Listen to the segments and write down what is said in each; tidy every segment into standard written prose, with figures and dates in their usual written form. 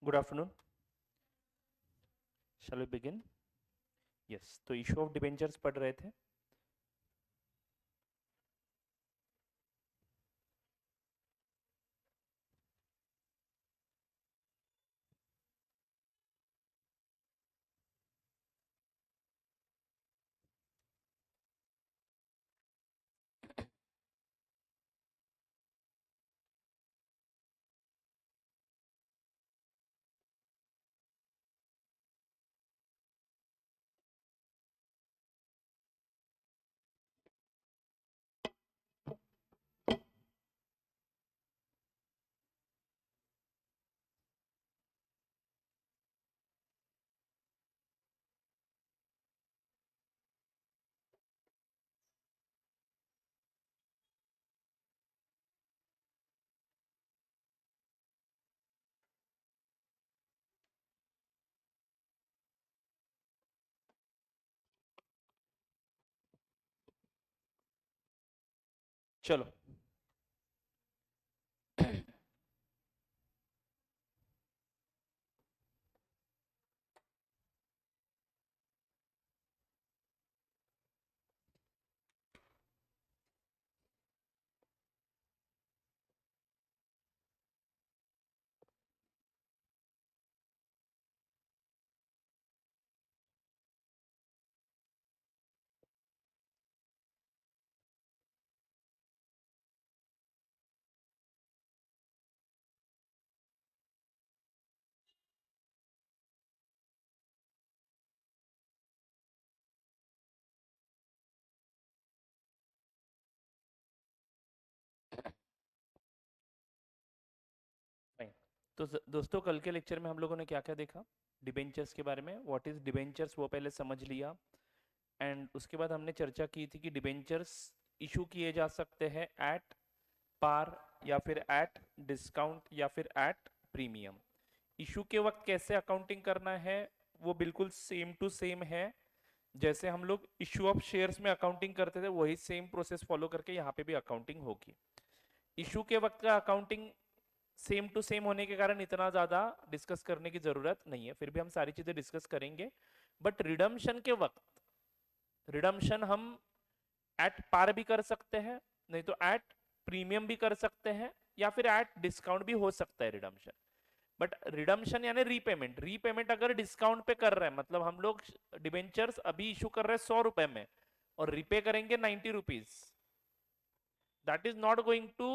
Good afternoon. Shall we begin? Yes, तो issue of debentures पढ़ रहे थे। चलो। Fine. तो दोस्तों, कल के लेक्चर में हम लोगों ने क्या क्या देखा डिबेंचर्स के बारे में। व्हाट इज डिबेंचर्स वो पहले समझ लिया। एंड उसके बाद हमने चर्चा की थी कि डिबेंचर्स इशू किए जा सकते हैं एट पार, या फिर एट डिस्काउंट, या फिर एट प्रीमियम। इशू के वक्त कैसे अकाउंटिंग करना है वो बिल्कुल सेम टू सेम है। जैसे हम लोग इशू ऑफ शेयर्स में अकाउंटिंग करते थे वही सेम प्रोसेस फॉलो करके यहाँ पे भी अकाउंटिंग होगी। इशू के वक्त का अकाउंटिंग सेम टू सेम होने के कारण इतना ज्यादा डिस्कस करने की जरूरत नहीं है, फिर भी हम सारी चीजें डिस्कस करेंगे। बट रिडम्पशन के वक्त रिडम्पशन हम एट पार भी कर सकते हैं, नहीं तो एट प्रीमियम भी कर सकते हैं, या फिर एट डिस्काउंट भी हो सकता है रिडम्पशन। बट रिडम्पशन यानी रीपेमेंट, रीपेमेंट अगर डिस्काउंट पे कर रहे हैं, मतलब हम लोग डिबेंचर्स अभी इशू कर रहे हैं 100 रुपए में और रिपे करेंगे 90 rupees, that is not going to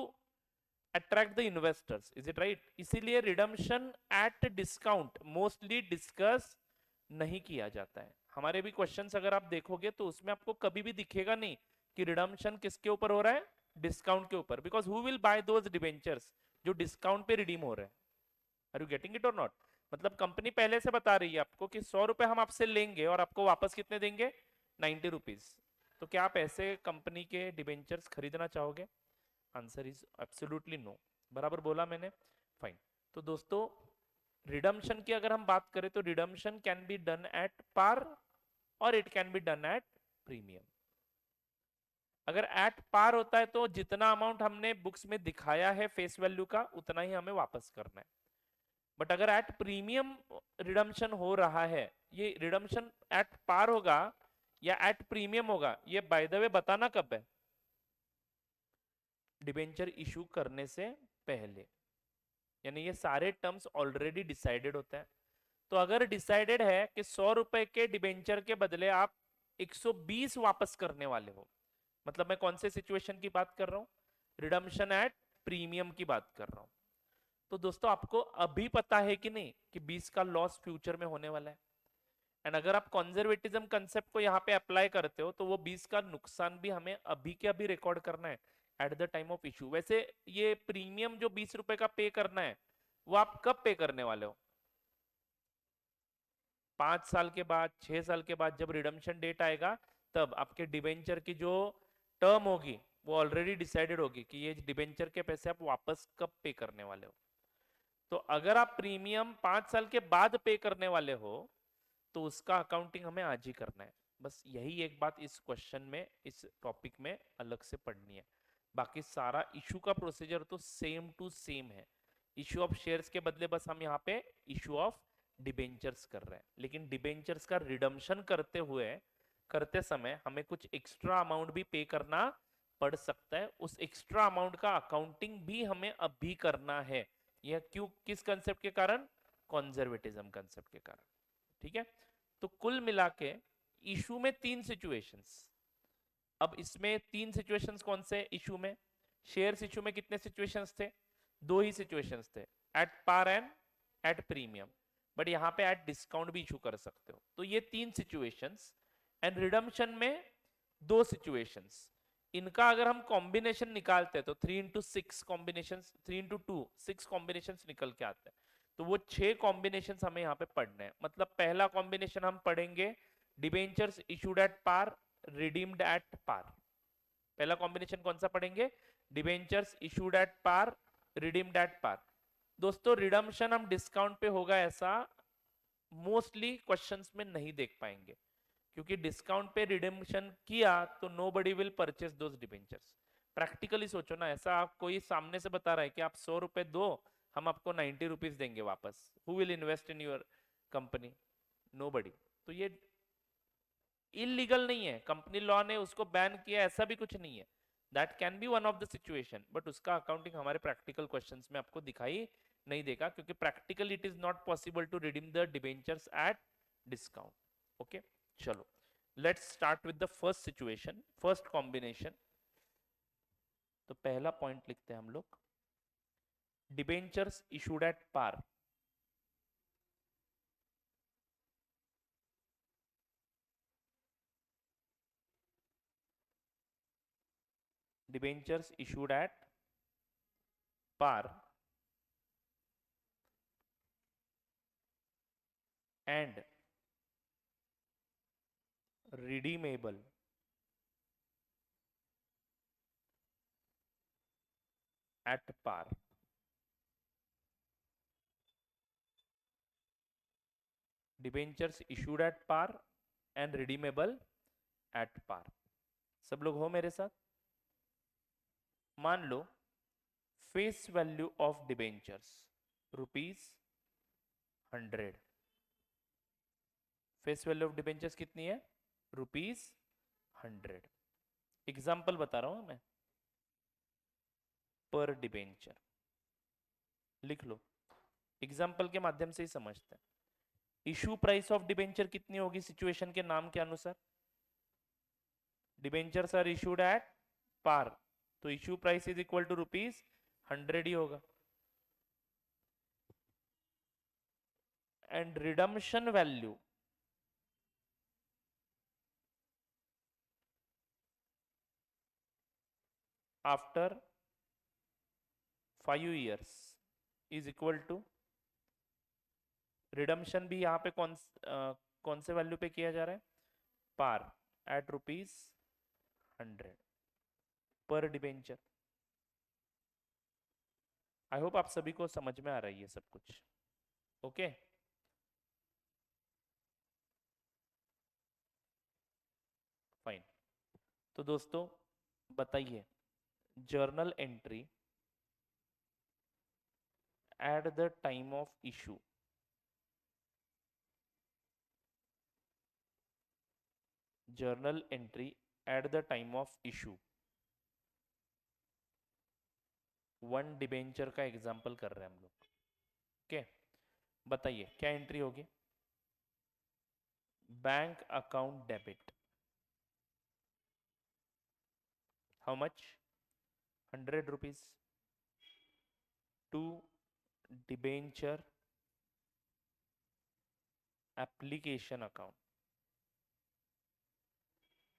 attract the investors, is it right? इसीलिए redemption at discount mostly discuss नहीं किया जाता है। हमारे भी क्वेश्चंस अगर आप देखोगे तो उसमें आपको कभी भी दिखेगा नहीं कि रिडम्पशन किसके ऊपर हो रहा है, डिस्काउंट के ऊपर। Because who will buy those debentures जो डिस्काउंट पे रिडीम हो रहे हैं? Are you getting it or not? मतलब कंपनी पहले से बता रही है आपको कि 100 रुपए हम आपसे लेंगे और आपको वापस कितने देंगे, 90 रुपीज। तो क्या आप ऐसे कंपनी के डिबेंचर्स खरीदना चाहोगे? Answer is absolutely no. बराबर बोला मैंने? फाइन। तो दोस्तों, रिडम्पशन की अगर हम बात करें तो redemption can be done at par और it can be done at premium. अगर एट पार होता है तो जितना अमाउंट हमने बुक्स में दिखाया है फेस वैल्यू का उतना ही हमें वापस करना है। बट अगर एट प्रीमियम रिडम्पशन हो रहा है, ये रिडम्पशन एट पार होगा या एट प्रीमियम होगा, ये बाय द वे बताना कब है? डिबेंचर इशू करने से पहले। यानी ये सारे टर्म्स ऑलरेडी डिसाइडेड होते हैं। तो अगर डिसाइडेड है कि 100 रुपए के डिबेंचर के बदले आप 120 वापस करने वाले हो, मतलब मैं कौन से सिचुएशन की बात कर रहा हूं? रिडम्पशन एट प्रीमियम की बात कर रहा हूं। तो दोस्तों, आपको अभी पता है कि नहीं कि 20 का लॉस फ्यूचर में होने वाला है? एंड अगर आप कंजर्वेटिज्म कंसेप्ट को यहाँ पे अप्लाई करते हो तो वो 20 का नुकसान भी हमें अभी के अभी रिकॉर्ड करना है at the time of issue. वैसे ये प्रीमियम जो 20 रुपए का पे करना है वो आप कब पे करने वाले हो? 5 साल के बाद, 6 साल के बाद, जब रिडम्पशन डेट आएगा तब आपके डिबेंचर की जो टर्म होगी वो ऑलरेडी डिसाइडेड होगी कि ये डिबेंचर के पैसे आप वापस कब पे करने वाले हो। तो अगर आप प्रीमियम 5 साल के बाद पे करने वाले हो तो उसका अकाउंटिंग हमें आज ही करना है। बस यही एक बात इस क्वेश्चन में, इस टॉपिक में अलग से पढ़नी है। बाकी सारा इशू का प्रोसीजर तो सेम टू सेम है। इशू ऑफ शेयर्स के बदले बस हम यहाँ पे इशू ऑफ डिबेंचर्स कर रहे हैं, लेकिन डिबेंचर्स का रिडम्पशन करते समय हमें कुछ एक्स्ट्रा अमाउंट भी पे करना पड़ सकता है। उस एक्स्ट्रा अमाउंट का अकाउंटिंग भी हमें अब भी करना है। यह क्यों, किस कंसेप्ट के कारण? कॉन्जर्वेटिज्म कंसेप्ट के कारण। ठीक है, तो कुल मिला के इशू में 3 सिचुएशंस। अब इसमें 3 सिचुएशंस कौन से इशू में? शेयर्स इशू में कितने सिचुएशंस थे? 2 ही सिचुएशंस थे, at par and at premium. But यहाँ पे एट डिस्काउंट भी इशू कर सकते हो। तो ये 3 सिचुएशंस, एंड रिडम्पशन में 2 सिचुएशंस। इनका अगर हम कॉम्बिनेशन निकालते हैं तो 3 इंटू 6 कॉम्बिनेशन, 3 इंटू 2 6 कॉम्बिनेशन निकल के आते हैं। तो वो 6 कॉम्बिनेशन हमें यहाँ पे पढ़ने हैं। मतलब पहला कॉम्बिनेशन हम पढ़ेंगे debentures issued at par, redeemed at par. पहला कॉम्बिनेशन कौन सा पढ़ेंगे? Debentures issued at par, redeemed at par. दोस्तों रिडम्पशन हम डिस्काउंट पे होगा ऐसा मोस्टली क्वेश्चंस में नहीं देख पाएंगे, क्योंकि डिस्काउंट पे रिडम्पशन किया तो nobody will purchase those debentures. Practically सोचो ना, ऐसा आप कोई सामने से बता रहा है कि आप 100 रुपए दो, हम आपको 90 रुपीज देंगे वापस। Who will invest in your company? Nobody. तो ये इलीगल नहीं है, कंपनी लॉ ने उसको बैन किया ऐसा भी कुछ नहीं है। That can be one of the situation, but उसका अकाउंटिंग हमारे प्रैक्टिकल क्वेश्चंस में आपको दिखाई नहीं देगा, क्योंकि practically it is not possible to redeem the debentures at discount. Okay, चलो let's start with the first situation, first combination. तो पहला पॉइंट लिखते हैं हम लोग, debentures issued at par. Debentures issued at par and redeemable at par। Debentures issued at par and redeemable at पार। सब लोग हो मेरे साथ? मान लो face value of debentures ₹100। Face value of debentures कितनी है? ₹100। एग्जाम्पल बता रहा हूं मैं, पर डिबेंचर लिख लो, एग्जाम्पल के माध्यम से ही समझते हैं। इशू प्राइस ऑफ डिबेंचर कितनी होगी सिचुएशन के नाम के अनुसार? Debentures are issued at par, तो issue price is equal to ₹100 ही होगा। And redemption value after 5 years is equal to, redemption भी यहाँ पे कौन से वैल्यू पे किया जा रहा है? पार एट ₹100 पर डिबेंचर। आई होप आप सभी को समझ में आ रही है सब कुछ। Okay fine. तो दोस्तों बताइए, journal entry at the time of issue, journal entry at the time of issue, 1 debenture का एग्जाम्पल कर रहे हैं हम लोग। ओके बताइए क्या एंट्री होगी? Bank account debit, how much? ₹100 to debenture application account,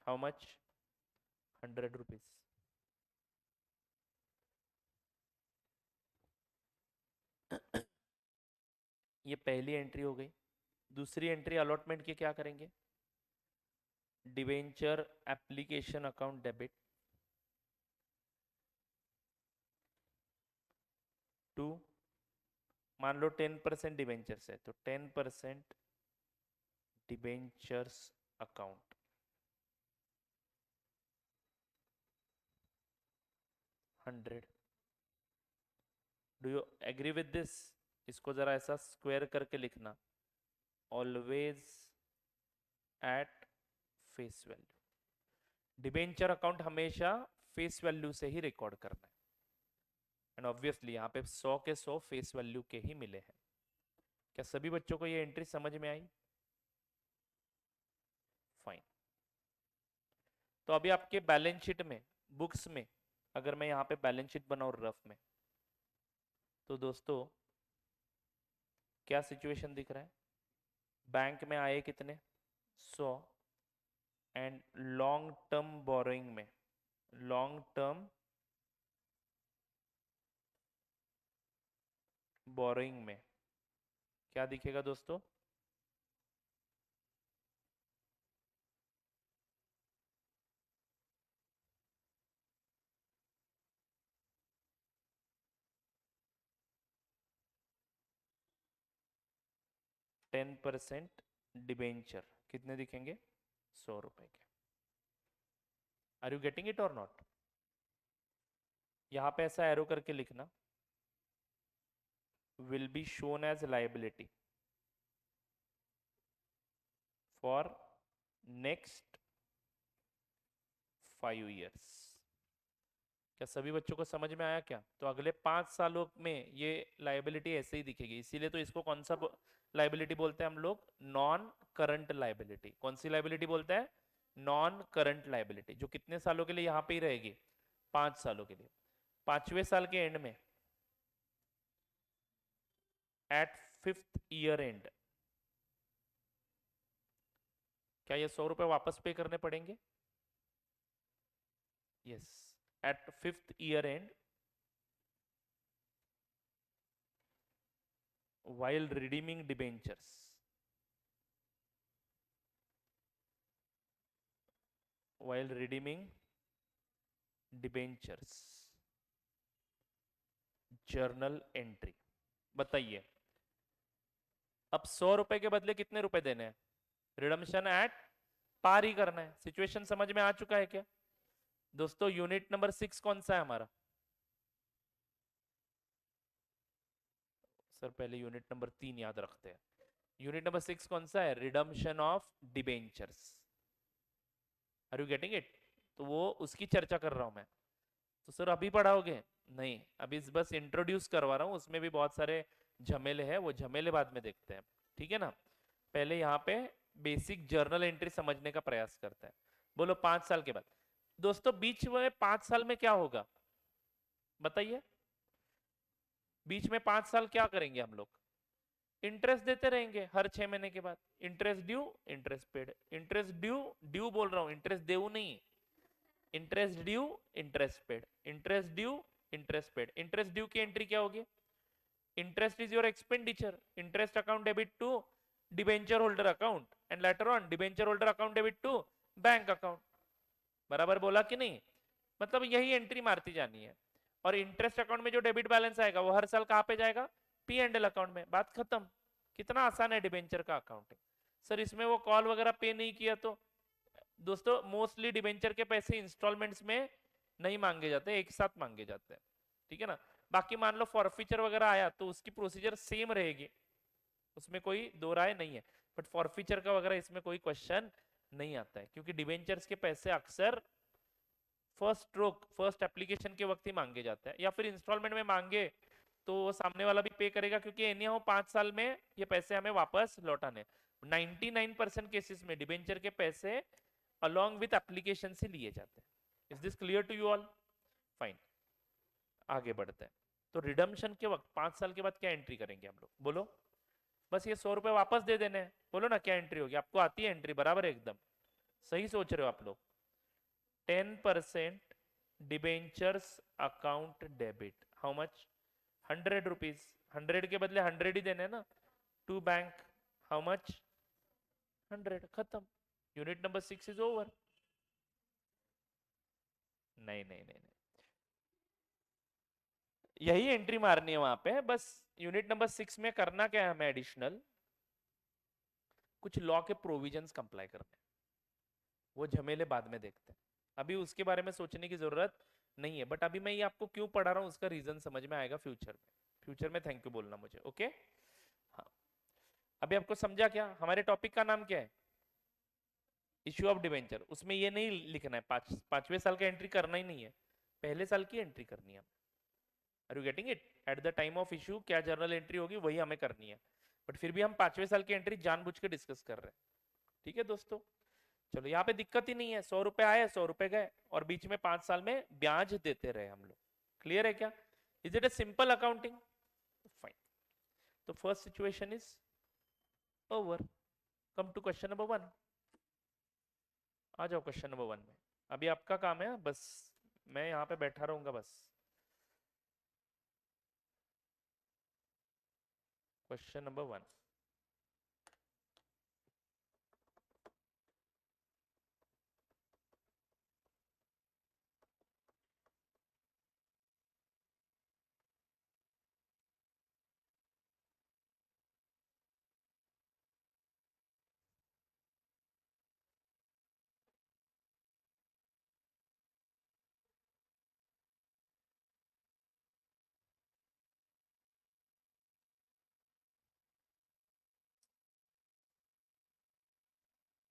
how much? ₹100। ये पहली एंट्री हो गई। दूसरी एंट्री अलॉटमेंट की क्या करेंगे? Debenture application account debit to, मान लो 10% डिबेंचर्स है तो 10% debentures account 100 do you agree with this? इसको जरा ऐसा स्क्वायर करके लिखना, always at face value. Debenture account हमेशा फेस वैल्यू से ही रिकॉर्ड करना है, एंड ऑब्वियसली यहाँ पे 100 के 100 फेस वैल्यू के ही मिले हैं। क्या सभी बच्चों को ये एंट्री समझ में आई? फाइन। तो अभी आपके बैलेंस शीट में, बुक्स में, अगर मैं यहाँ पे बैलेंस शीट बनाऊँ रफ में, तो दोस्तों क्या सिचुएशन दिख रहा है? बैंक में आए कितने? 100, एंड लॉन्ग टर्म बोरोइंग में, लॉन्ग टर्म बोरोइंग में क्या दिखेगा दोस्तों? टेन परसेंट डिबेंचर कितने दिखेंगे? 100 रुपए के। Are you getting it or not? यहां पे ऐसा एरो करके लिखना, will be shown as liability for next 5 years. क्या सभी बच्चों को समझ में आया क्या? तो अगले 5 सालों में ये लाइबिलिटी ऐसे ही दिखेगी, इसीलिए तो इसको कौन सा लाइबिलिटी बोलते हैं हम लोग? Non current liability. कौन सी लाइबिलिटी बोलते हैं? नॉन करंट लाइबिलिटी, जो कितने सालों के लिए यहाँ पे ही रहेगी? 5 सालों के लिए। 5वें साल के एंड में, एट 5th ईयर एंड, क्या ये 100 रुपए वापस पे करने पड़ेंगे? Yes, at 5th year end, while redeeming debentures, while redeeming debentures, journal entry. बताइए, अब 100 रुपए के बदले कितने रुपए देने हैं? रिडम्शन एट पार ही करना है। सिचुएशन समझ में आ चुका है क्या दोस्तों? यूनिट नंबर 6 कौन सा है हमारा? सर पहले यूनिट नंबर 3 याद रखते हैं। यूनिट नंबर 6 कौन सा है? Redemption of debentures. Are you getting it? तो वो उसकी चर्चा कर रहा हूं मैं। तो सर अभी पढ़ाओगे? नहीं, अभी बस इंट्रोड्यूस करवा रहा हूँ, उसमें भी बहुत सारे झमेले हैं, वो झमेले बाद में देखते हैं, ठीक है ना? पहले यहाँ पे बेसिक जर्नल एंट्री समझने का प्रयास करते हैं। बोलो 5 साल के बाद। दोस्तों बीच में 5 साल में क्या होगा बताइए? बीच में 5 साल क्या करेंगे हम लोग? इंटरेस्ट देते रहेंगे हर 6 महीने के बाद। Interest due, interest paid, interest due, due बोल रहा हूँ, इंटरेस्ट देऊ नहीं, interest due, interest paid, interest due, interest paid. Interest due की एंट्री क्या होगी? Interest is your expenditure, interest account debit to debenture holder account, and later on debenture holder account debit to bank account. बराबर बोला कि नहीं? मतलब यही entry मारती जानी है। और इंटरेस्ट अकाउंट में जो डेबिट बैलेंस आएगा वो हर साल कहाँ पे जाएगा? पी एंड एल अकाउंट में। बात खत्म। कितना आसान है डिबेंचर का अकाउंटिंग। सर इसमें वो कॉल वगैरह पे नहीं किया तो? दोस्तों मोस्टली डिबेंचर के पैसे इंस्टॉलमेंट्स में नहीं मांगे जाते, एक साथ मांगे जाते हैं, ठीक है ना? बाकी मान लो फॉरफीचर वगैरह आया तो उसकी प्रोसीजर सेम रहेगी, उसमें कोई दो राय नहीं है। बट फॉरफीचर का वगैरह इसमें कोई क्वेश्चन नहीं आता है, क्योंकि डिबेंचर्स के पैसे अक्सर फर्स्ट स्ट्रोक, फर्स्ट एप्लीकेशन के वक्त ही मांगे जाते हैं, या फिर इंस्टॉलमेंट में मांगे तो सामने वाला भी पे करेगा, क्योंकि एनी हाउ 5 साल में ये पैसे हमें वापस लौटाने। 99% केसेस में डिबेंचर के पैसे along with application से लिए जाते हैं। Is this clear to you all? Fine, आगे बढ़ते हैं। तो रिडम्शन के वक्त 5 साल के बाद क्या एंट्री करेंगे हम लोग? बोलो। बस ये 100 रुपए वापस दे देने हैं। बोलो ना क्या एंट्री होगी? आपको आती है एंट्री? बराबर एकदम सही सोच रहे हो आप लोग। 10% debentures account debit, how much? 100 rupees. 100 के बदले 100 ही देने ना, टू बैंक, हाउ मच? 100। खत्म। Unit number 6 is over. नहीं नहीं नहीं नहीं, यही एंट्री मारनी है वहां पे बस। यूनिट नंबर 6 में करना क्या है हमें? एडिशनल कुछ लॉ के प्रोविजंस कंप्लाई करने, वो झमेले बाद में देखते हैं, अभी उसके बारे में सोचने की जरूरत नहीं है। बट अभी मैं ये आपको क्यों पढ़ा रहा हूँ उसका रीजन समझ में आएगा फ्यूचर में। फ्यूचर में थैंक यू बोलना मुझे, ओके। हाँ, अभी आपको समझा क्या, हमारे टॉपिक का नाम क्या है, इश्यू ऑफ डिवेंचर। उसमें ये नहीं लिखना है पांचवें साल का एंट्री करना ही नहीं है, पहले साल की एंट्री करनी है। Are you getting it? At the time of issue क्या जर्नल एंट्री होगी वही हमें करनी है, बट फिर भी हम पांचवें साल की एंट्री जानबूझ के डिस्कस कर रहे हैं। ठीक है दोस्तों, चलो यहाँ पे दिक्कत ही नहीं है, 100 रुपए आए 100 रुपए गए, और बीच में 5 साल में ब्याज देते रहे हम लोग। क्लियर है क्या? Is it a simple accounting? Fine. तो first situation is over. Come to question number 1। आ जाओ क्वेश्चन नंबर 1 में। अभी आपका काम है बस, मैं यहाँ पे बैठा रहूंगा बस। Question number 1।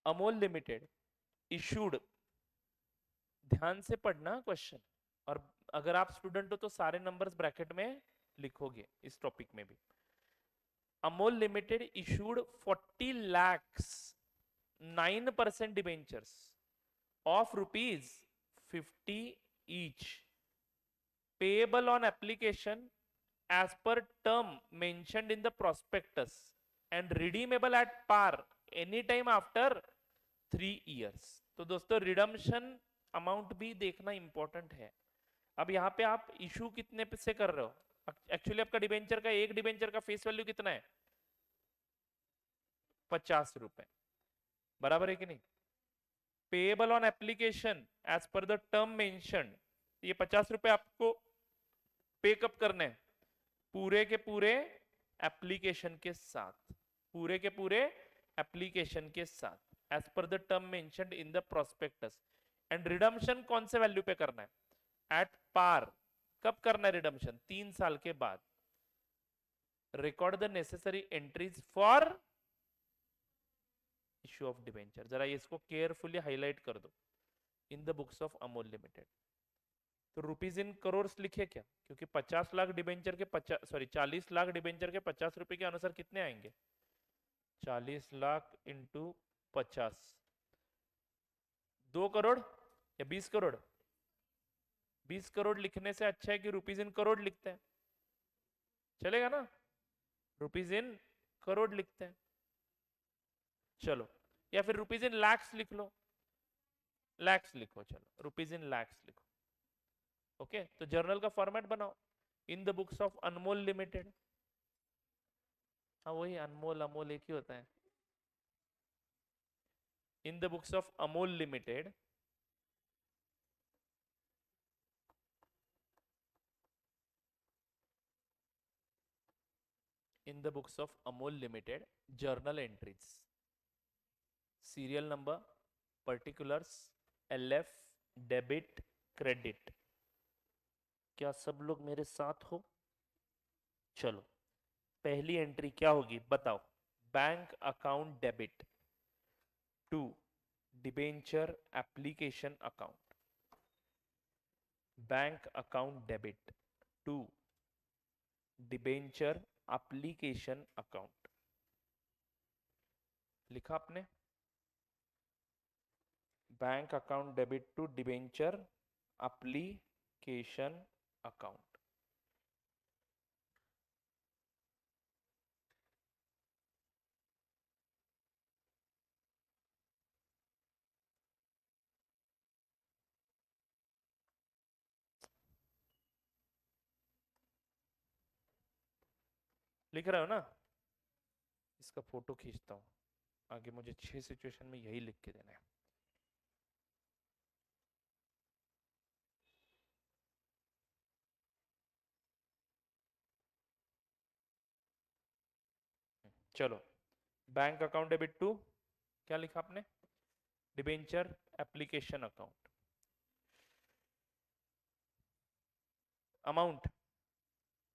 Amol limited issued, ध्यान से पढ़ना क्वेश्चन, और अगर आप स्टूडेंट हो तो सारे नंबर्स ब्रैकेट में लिखोगे इस टॉपिक में भी। Amol limited issued 40 lakhs 9% debentures of ₹50 each, payable on application as per term mentioned in the prospectus and redeemable at par anytime after 3 years। तो दोस्तों रिडम्शन अमाउंट भी देखना इंपॉर्टेंट है। अब यहाँ पे आप इशू कितने से कर रहे हो, एक्चुअली आपका डिबेंचर का, एक डिबेंचर का फेस वैल्यू कितना है, 50 रुपए, बराबर है कि नहीं? Payable on application as per the term mention, ये 50 रुपए आपको पे कब करने हैं, पूरे के पूरे एप्लीकेशन के साथ, पूरे के पूरे एप्लीकेशन के साथ, as per the term mentioned in the prospectus. And redemption कौन से वैल्यू पे करना है, एट पार। कब करना है रिडम्शन, 3 साल के बाद। Record the necessary entries for issue of debenture. जरा ये इसको केयरफुली हाईलाइट कर दो, in the books of Amol limited. तो रुपीज इन करोड़ लिखे क्या, क्योंकि 50 लाख डिबेंचर के 40 लाख डिबेंचर के 50 रुपए के अनुसार कितने आएंगे, 40 लाख इंटू 50, 2 करोड़ या 20 करोड़। 20 करोड़ लिखने से अच्छा है कि रुपीज इन करोड़ लिखते हैं, चलेगा ना, रुपीज इन करोड़ लिखते हैं। चलो, या फिर रुपीज इन लैक्स लिख लो, लैक्स लिखो, चलो रुपीज इन लैक्स लिखो। ओके, तो जर्नल का फॉर्मेट बनाओ, in the books of Anmol limited. हाँ वही अनमोल अमोल एक ही होता है। In the books of Amol limited, in the books of Amol limited journal entries, serial number, particulars, LF, debit, credit. क्या सब लोग मेरे साथ हो? चलो, पहली एंट्री क्या होगी बताओ, bank account debit to debenture application account, bank account debit to debenture application account. लिखा आपने, bank account debit to debenture application account. लिख रहे हो ना? इसका फोटो खींचता हूँ, आगे मुझे 6 सिचुएशन में यही लिख के देना है। चलो, बैंक अकाउंट डेबिट टू, क्या लिखा आपने, debenture application account. Amount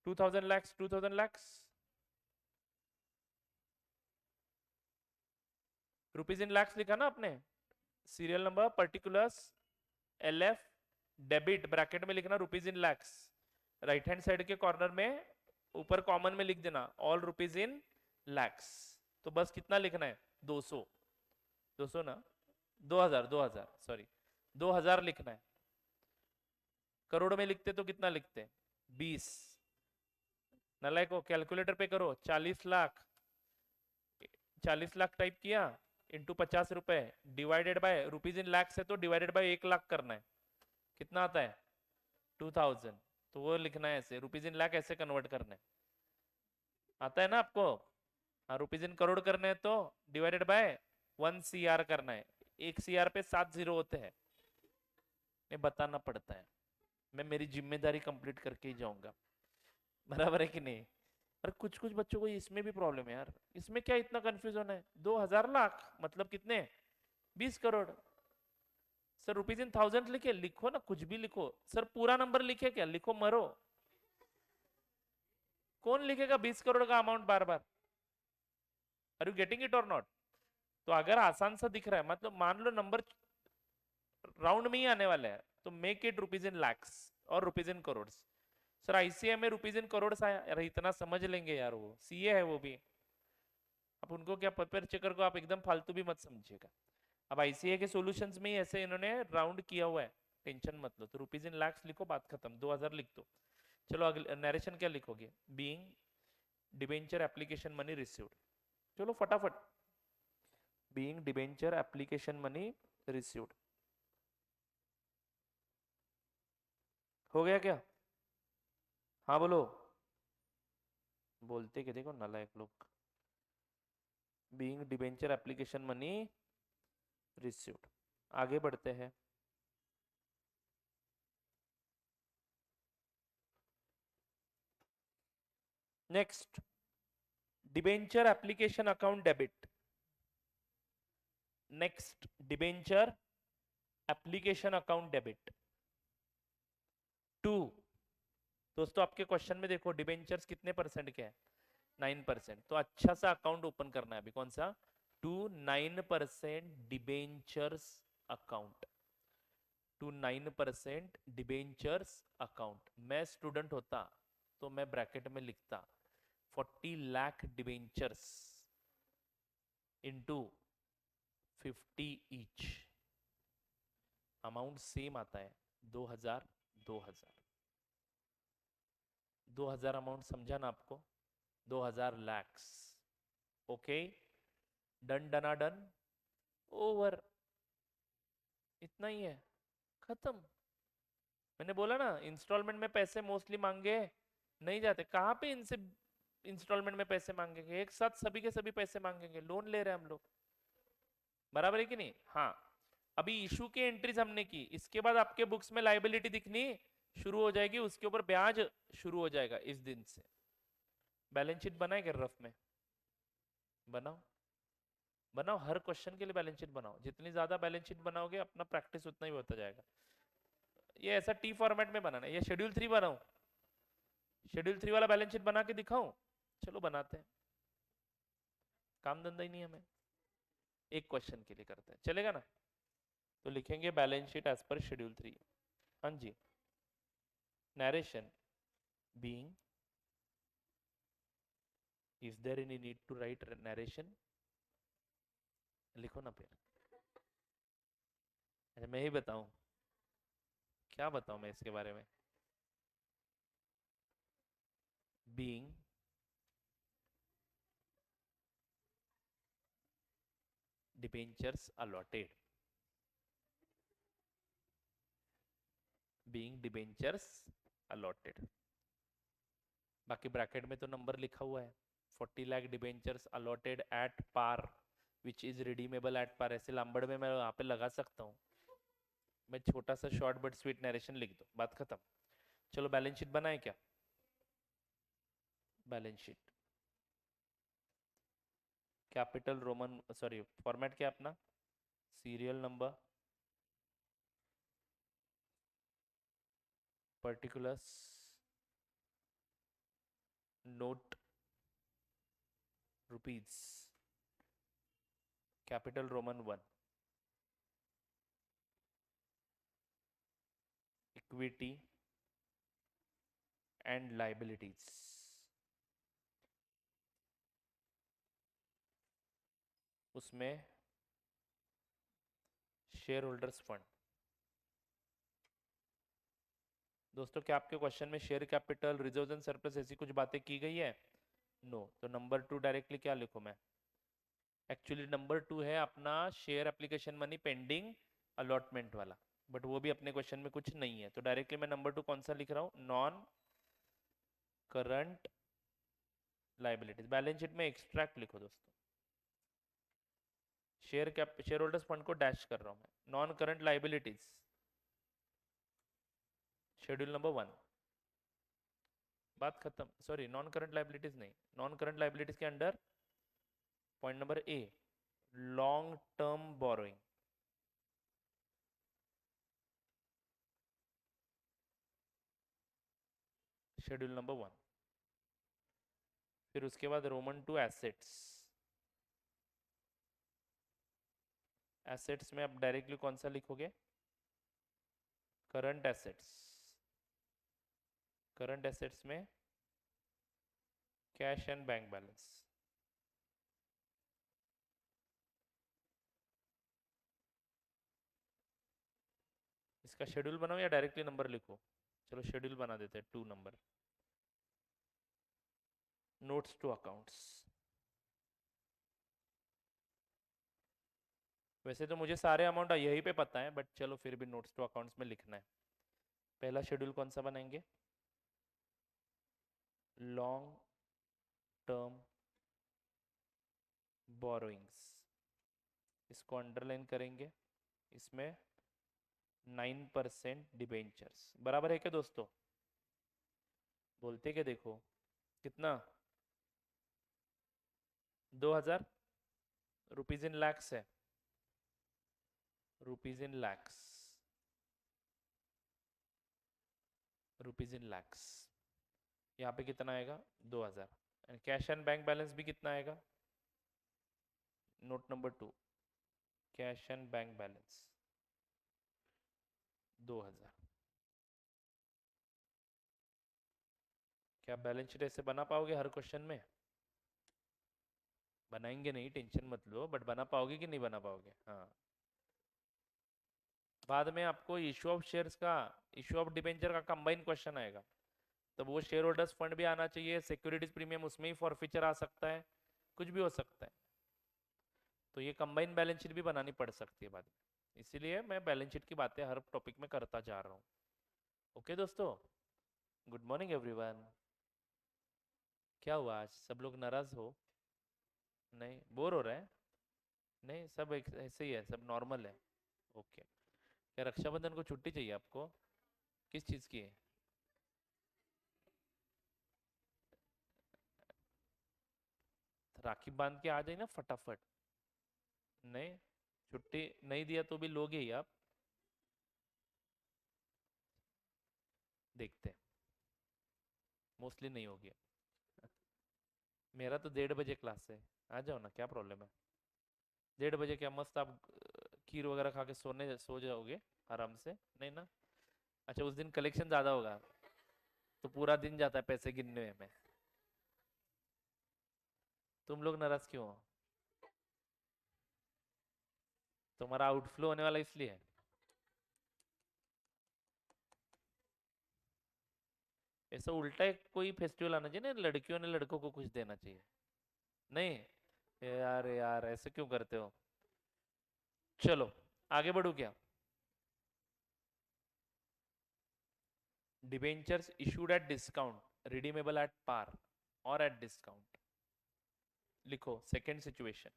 2000 lakhs, 2000 lakhs, rupees in lakhs लिखा ना आपने, serial number, particulars, LF, debit bracket में लिखना rupees in lakhs, right hand side के कॉर्नर में ऊपर कॉमन में लिख देना ऑल रुपीज इन लैक्स। तो बस कितना लिखना है, 200, 200 ना, 2000, 2000 सॉरी, 2000 लिखना है। करोड़ में लिखते तो कितना लिखते, 20, नलायक को कैलकुलेटर पे करो, 40 लाख, 40 लाख टाइप किया इंटू 50 रुपए divided by rupees in lakhs है तो डिवाइडेड बाय 1 लाख करना है, कितना आता है 2000, तो वो लिखना है ऐसे, रुपीज इन लाख ऐसे कन्वर्ट करना है, आता है ना आपको। हाँ, रुपीज इन करोड़ करने हैं तो डिवाइडेड बाय 1 CR करना है, 1 CR पे 7 जीरो होते हैं, ये बताना पड़ता है, मैं मेरी जिम्मेदारी कंप्लीट करके ही जाऊंगा, बराबर है कि नहीं। और कुछ कुछ बच्चों को इसमें भी प्रॉब्लम है यार, इसमें क्या इतना कंफ्यूज होना है, 2000 लाख मतलब कितने, 20 crore. Sir rupees in thousand लिखे, लिखो ना, कुछ भी लिखो सर, पूरा नंबर लिखे क्या, लिखो मरो, कौन लिखेगा 20 करोड़ का अमाउंट बार बार, are you getting it or not. तो अगर आसान सा दिख रहा है, मतलब मान लो नंबर राउंड में ही आने वाला है, तो make it rupees in lakhs और rupees in crore. Sir ICA में रुपीज इन करोड़ आया, अरे इतना समझ लेंगे यार, वो CA है वो भी, अब उनको क्या, पेपर चेकर को आप एकदम फालतू भी मत समझिएगा। अब ICA के सॉल्यूशंस में ही ऐसे इन्होंने राउंड किया हुआ है, टेंशन मत लो। तो रुपीज इन लैक्स लिखो, बात खत्म, 2000 लिख दो। चलो अगले नरेशन क्या लिखोगे, being debenture application money received, चलो फटाफट, being debenture application money received, हो गया क्या, हाँ बोलो, बोलते कि देखो नालायक लोग, being debenture application money received, आगे बढ़ते हैं। Next, debenture application account debit, next debenture application account debit 2। दोस्तों आपके क्वेश्चन में देखो डिबेंचर्स कितने परसेंट के हैं, 9%, तो अच्छा सा अकाउंट ओपन करना है अभी, कौन सा, 9% डिबेंचर्स अकाउंट, 9% डिबेंचर्स अकाउंट। मैं स्टूडेंट होता तो मैं ब्रैकेट में लिखता 40 lakh debentures into 50 each, amount same आता है 2000, 2000, 2000 अमाउंट समझा ना आपको, 2000 लैक्स, ओके, डन डना डन, ओवर, इतना ही है, खत्म। मैंने बोला ना इंस्टॉलमेंट में पैसे मोस्टली मांगे नहीं जाते, कहाँ पे इनसे इंस्टॉलमेंट में पैसे मांगेंगे, एक साथ सभी के सभी पैसे मांगेंगे, लोन ले रहे हैं हम लोग, बराबर है कि नहीं। हाँ, अभी इशू की एंट्रीज हमने की, इसके बाद आपके बुक्स में लाइबिलिटी दिखनी शुरू हो जाएगी, उसके ऊपर ब्याज शुरू हो जाएगा इस दिन से। बैलेंस शीट बनाए क्या रफ में, बनाओ, बनाओ, हर क्वेश्चन के लिए बैलेंस शीट बनाओ, जितनी ज्यादा बैलेंस शीट बनाओगे अपना प्रैक्टिस उतना ही होता जाएगा। ये ऐसा T फॉर्मेट में बनाना है, ये शेड्यूल 3 बनाऊं, शेड्यूल 3 वाला बैलेंस शीट बना के दिखाऊं, चलो बनाते हैं, काम धंधा ही नहीं हमें, एक क्वेश्चन के लिए करते हैं, चलेगा ना। तो लिखेंगे balance sheet as per schedule 3, हाँ जी, narration being, is there any need to write narration, लिखो ना फिर, अच्छा मैं ही बताऊं, क्या बताऊं मैं इसके बारे में, being debentures allotted, being debentures allotted, बाकी ब्रैकेट में तो नंबर लिखा हुआ है, 40 lakh debentures allotted at par which is redeemable at par, ऐसे लांबड़ में मैं वहां पे लगा सकता हूँ, मैं छोटा सा शॉर्ट बट स्वीट नरेशन लिख दो, बात खत्म। चलो बैलेंस शीट बनाए क्या, balance sheet capital Roman, sorry format क्या अपना, serial number, particulars, note rupees, capital Roman 1, equity and liabilities, उसमें शेयर होल्डर्स फंड। दोस्तों क्या आपके क्वेश्चन में share capital, reserve and surplus ऐसी कुछ बातें की गई है? नो। तो नंबर 2 डायरेक्टली क्या लिखूं मैं? एक्चुअली नंबर 2 है अपना share application money pending allotment वाला, बट वो भी अपने क्वेश्चन में कुछ नहीं है, तो डायरेक्टली मैं नंबर 2 कौन सा लिख रहा हूँ? Non current liabilities. Balance sheet में एक्सट्रैक्ट लिखो दोस्तों, शेयर होल्डर्स फंड को डैश कर रहा हूँ मैं। Non current liabilities, schedule number 1, बात खत्म। सॉरी, नॉन करंट लाइबिलिटीज नहीं, नॉन करंट लाइबिलिटीज के under point number A, long term borrowing, schedule number 1। फिर उसके बाद रोमन 2 एसेट्स। एसेट्स में आप डायरेक्टली कौन सा लिखोगे? Current assets. करंट एसेट्स में कैश एंड बैंक बैलेंस। इसका शेड्यूल बनाओ या डायरेक्टली नंबर लिखो? चलो शेड्यूल बना देते हैं, 2 नंबर। Notes to accounts. वैसे तो मुझे सारे अमाउंट यहीं पे पता है, बट चलो फिर भी नोट्स टू अकाउंट्स में लिखना है। पहला शेड्यूल कौन सा बनाएंगे? लॉन्ग टर्म बोरोइंग्स, इसको अंडरलाइन करेंगे। इसमें 9% डिबेंचर्स बराबर है क्या दोस्तों? बोलते क्या देखो, कितना? 2000 रुपीज इन लैक्स है, rupees in lakhs, rupees in lakhs. यहाँ पे कितना आएगा? 2000। And cash and bank balance भी कितना आएगा? Note number 2, cash and bank balance 2000। क्या बैलेंस शीट ऐसे बना पाओगे हर क्वेश्चन में? बनाएंगे नहीं, टेंशन मत लो, बट बना पाओगे कि नहीं बना पाओगे? हाँ। बाद में आपको इशू ऑफ शेयर्स का, इशू ऑफ डिबेंचर का कंबाइन क्वेश्चन आएगा, तब वो शेयर होल्डर्स फंड भी आना चाहिए, सिक्योरिटीज प्रीमियम उसमें ही फॉरफीचर आ सकता है, कुछ भी हो सकता है। तो ये कंबाइन बैलेंस शीट भी बनानी पड़ सकती है बाद में, इसीलिए मैं बैलेंस शीट की बातें हर टॉपिक में करता जा रहा हूँ। ओके दोस्तों, गुड मॉर्निंग एवरीवन। क्या हुआ, आज सब लोग नाराज हो? नहीं, बोर हो रहा है? नहीं, सब ऐसे ही है, सब नॉर्मल है। ओके। क्या रक्षाबंधन को छुट्टी चाहिए आपको? किस चीज़ की है? राखी बांध के आ जाए ना फटाफट। नहीं, छुट्टी नहीं दिया तो भी लोगे ही आप। देखते हैं, मोस्टली नहीं होगी। मेरा तो 1:30 बजे क्लास है, आ जाओ ना, क्या प्रॉब्लम है? 1:30 क्या मस्त आप खीर वगैरह खा के सो जाओगे आराम से, नहीं ना? अच्छा, उस दिन कलेक्शन ज़्यादा होगा तो पूरा दिन जाता है पैसे गिनने में। तुम लोग नाराज क्यों हो? तुम्हारा आउटफ्लो होने वाला इसलिए? ऐसा उल्टा एक कोई फेस्टिवल आना चाहिए ना, लड़कियों ने लड़कों को कुछ देना चाहिए। नहीं यार, यार ऐसे क्यों करते हो? चलो आगे बढ़ू क्या? Debentures issued at discount redeemable at par और एट डिस्काउंट। लिखो सेकंड सिचुएशन,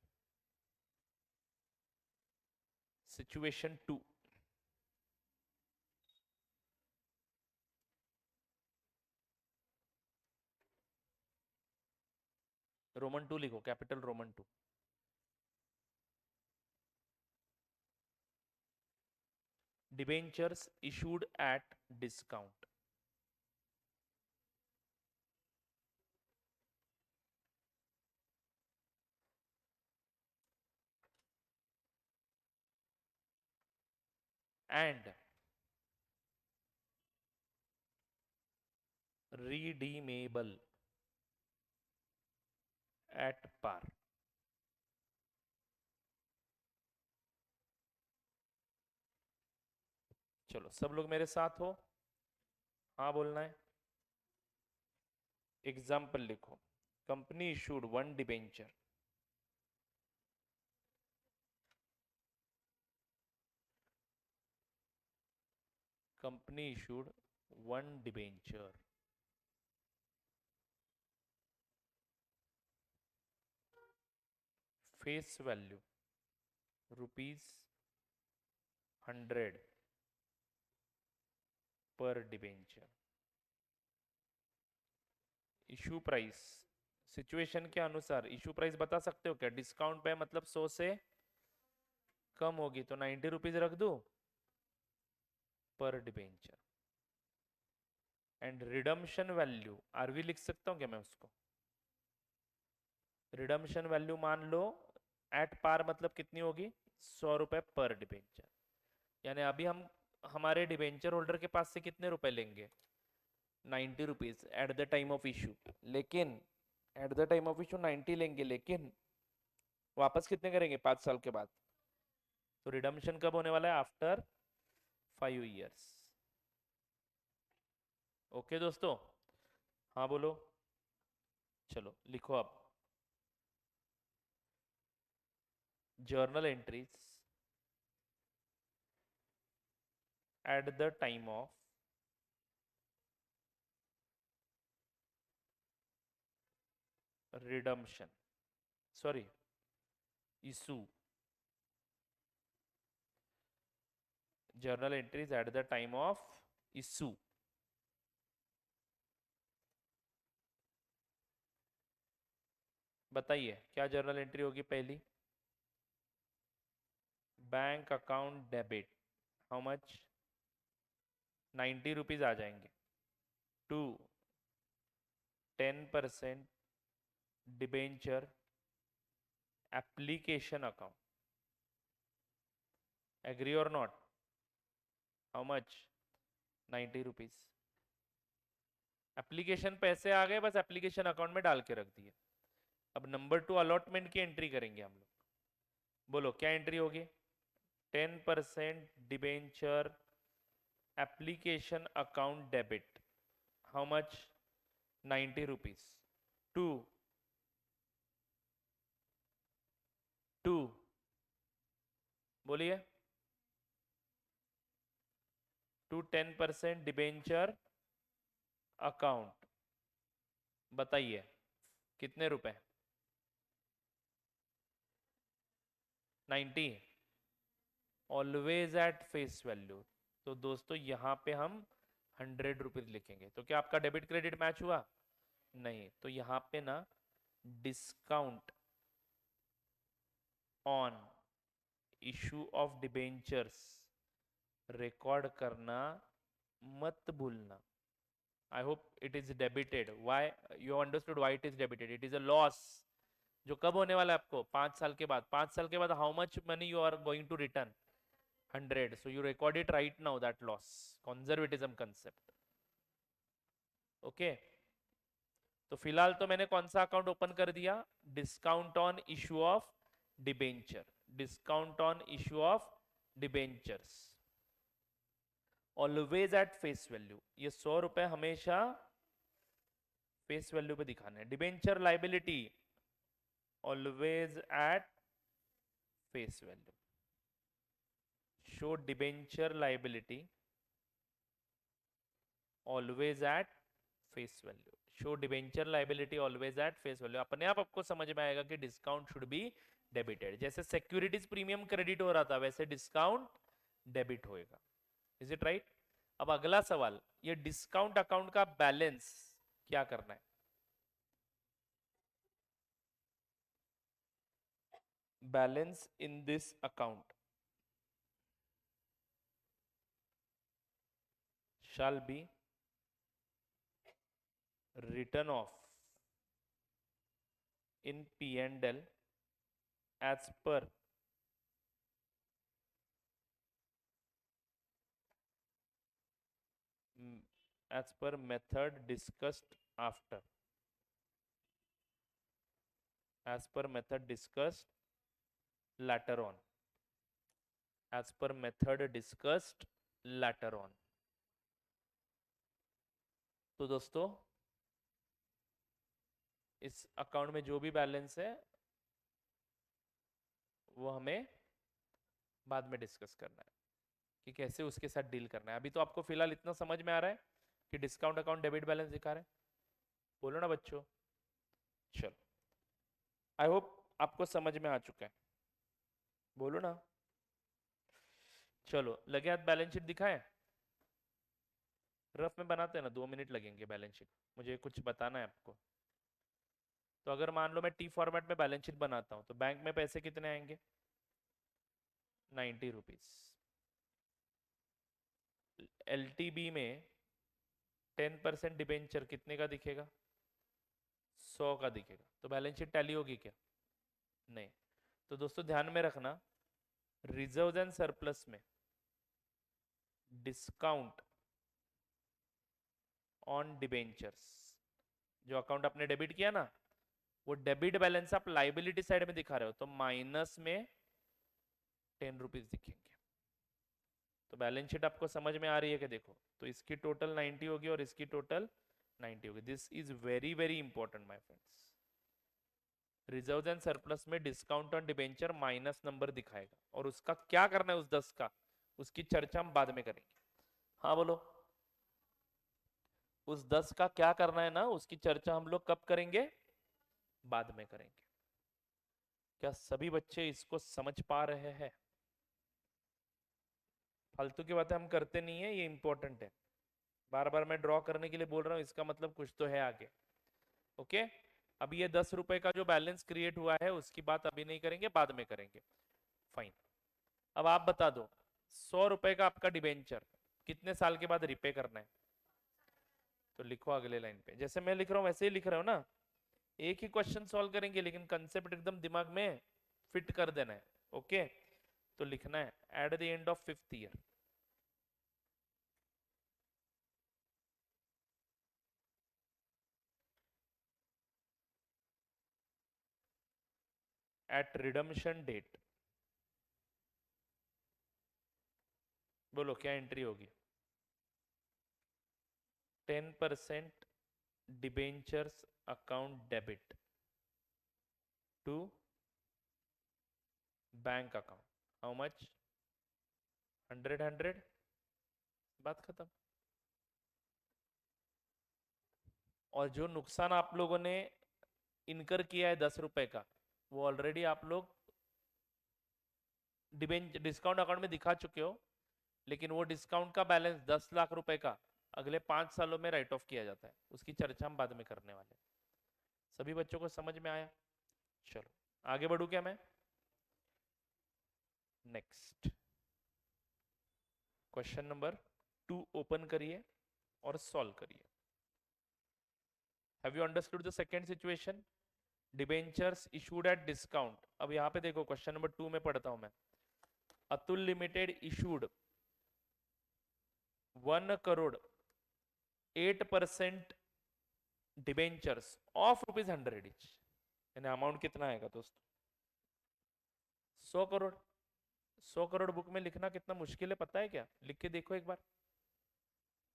सिचुएशन 2। रोमन 2 लिखो, capital Roman 2। Debentures issued at discount. and redeemable at par. चलो सब लोग मेरे साथ हो, हाँ बोलना है। एग्जाम्पल लिखो, company issued one debenture, company issued one debenture, face value ₹100 पर डिबेंचर। इशू प्राइस सिचुएशन के अनुसार इशू प्राइस बता सकते हो क्या? डिस्काउंट पे मतलब 100 से कम होगी तो 90 रुपीज रख दो पर debenture. And redemption value RV लिख सकता हूँ क्या मैं उसको? रिडम्शन वैल्यू मान लो एट पार मतलब कितनी होगी? 100 रुपए पर डिबेंचर। यानी अभी हम हमारे डिबेंचर होल्डर के पास से कितने रुपए लेंगे? 90 rupees at the time of issue. लेकिन at the time of issue 90 लेंगे, लेकिन वापस कितने करेंगे 5 साल के बाद? तो रिडम्शन कब होने वाला है? After 5 years। ओके दोस्तों, हाँ बोलो। चलो लिखो अब, journal entries at the time of redemption, sorry issue, journal entries at the time of issue. बताइए क्या जर्नल एंट्री होगी पहली? Bank account debit, how much? 90 rupees आ जाएंगे। To 10% debenture application account, agree और नॉट? How much? 90 रुपीज। एप्लीकेशन पैसे आ गए, बस एप्लीकेशन अकाउंट में डाल के रख दिए। अब नंबर 2 अलॉटमेंट की एंट्री करेंगे हम लोग। बोलो क्या एंट्री होगी? 10% debenture application account debit, how much? 90 rupees. To to बोलिए, टू 10% डिबेंचर अकाउंट, बताइए कितने रुपए? 90, ऑलवेज एट फेस वैल्यू। तो दोस्तों यहाँ पे हम 100 रुपीज लिखेंगे। तो क्या आपका डेबिट क्रेडिट मैच हुआ? नहीं। तो यहाँ पे ना discount on issue of debentures record करना मत भूलना। I hope it is debited. Why you understood why it is debited? It is a loss जो कब होने वाला है आपको? 5 साल के बाद। 5 साल के बाद how much money you are going to return? 100। So you record it right now, that loss. Conservatism concept. Okay तो फिलहाल तो मैंने कौन सा अकाउंट ओपन कर दिया? Discount on issue of debenture, discount on issue of debentures, always at face value. ये 100 रुपए हमेशा फेस वैल्यू पे दिखाने हैं। Debenture liability always at face value, show debenture liability always at face value, show debenture liability always at face value. अपने आप आपको समझ में आएगा कि डिस्काउंट शुड बी डेबिटेड। जैसे सिक्योरिटीज प्रीमियम क्रेडिट हो रहा था, वैसे डिस्काउंट डेबिट होएगा। Is it right? अब अगला सवाल, ये डिस्काउंट अकाउंट का बैलेंस क्या करना है? Balance in this account shall be written off in P&L as per as per method discussed after, as per method discussed later on, as per method discussed later on। तो दोस्तों इस account में जो भी balance है वो हमें बाद में डिस्कस करना है कि कैसे उसके साथ डील करना है। अभी तो आपको फिलहाल इतना समझ में आ रहा है कि डिस्काउंट अकाउंट डेबिट बैलेंस दिखा रहे हैं। बोलो ना बच्चों। चलो, आई होप आपको समझ में आ चुका है। बोलो ना। चलो, लगे हाथ बैलेंस शीट दिखाएं। रफ में बनाते हैं ना, 2 मिनट लगेंगे बैलेंस शीट, मुझे कुछ बताना है आपको। तो अगर मान लो मैं टी फॉर्मेट में बैलेंस शीट बनाता हूँ तो बैंक में पैसे कितने आएंगे? 90 रुपीज। एलटीबी में 10% डिबेंचर कितने का दिखेगा? 100 का दिखेगा। तो बैलेंस शीट टैली होगी क्या? नहीं। तो दोस्तों ध्यान में रखना, रिजर्व एंड सरप्लस में डिस्काउंट ऑन डिबेंचर्स, जो अकाउंट आपने डेबिट किया ना, वो डेबिट बैलेंस आप लाइबिलिटी साइड में दिखा रहे हो तो माइनस में 10 रुपीज दिखेंगे। तो बैलेंस शीट आपको समझ में आ रही है कि देखो, तो इसकी टोटल 90 होगी और इसकी टोटल 90 होगी। This is very very important my friends. Reserve and surplus में discount on debenture minus number दिखाएगा और उसका क्या करना है उस 10 का, उसकी चर्चा हम बाद में करेंगे। हाँ बोलो। उस 10 का क्या करना है ना, उसकी चर्चा हम लोग कब करेंगे? बाद में करेंगे। क्या सभी बच्चे इसको समझ पा रहे हैं? फालतू की बातें हम करते नहीं है, ये इंपॉर्टेंट है। बार बार मैं ड्रॉ करने के लिए बोल रहा हूँ, इसका मतलब कुछ तो है आगे। ओके। अब ये 10 रुपए का जो बैलेंस क्रिएट हुआ है उसकी बात अभी नहीं करेंगे, बाद में करेंगे। फाइन। अब आप बता दो, 100 रुपए का आपका डिबेंचर कितने साल के बाद रिपे करना है? तो लिखो अगले लाइन पे, जैसे मैं लिख रहा हूँ वैसे ही लिख रहे हो ना। एक ही क्वेश्चन सॉल्व करेंगे लेकिन कंसेप्ट एकदम दिमाग में फिट कर देना है। ओके। तो लिखना है at the end of 5th year, at redemption date. बोलो क्या एंट्री होगी? 10% debentures account debit to bank account. How much? 100। बात खत्म। और जो नुकसान आप लोगों ने इनकर किया है 10 रुपए का, वो ऑलरेडी आप लोग डिस्काउंट अकाउंट में दिखा चुके हो। लेकिन वो डिस्काउंट का बैलेंस 10 लाख रुपए का अगले 5 सालों में राइट ऑफ किया जाता है, उसकी चर्चा हम बाद में करने वाले हैं। सभी बच्चों को समझ में आया? चलो आगे बढ़ू क्या मैं? नेक्स्ट क्वेश्चन नंबर 2 ओपन करिए और सॉल्व करिए। Have you understood the second situation? Debentures issued at discount. अब यहां पे देखो, क्वेश्चन नंबर 2 में पढ़ता हूं मैं। Atul limited issued 1 crore 8% debentures of ₹100 each. यानी अमाउंट कितना आएगा दोस्तों? 100 करोड़। 100 करोड़ बुक में लिखना कितना मुश्किल है पता है क्या? लिख के देखो एक बार,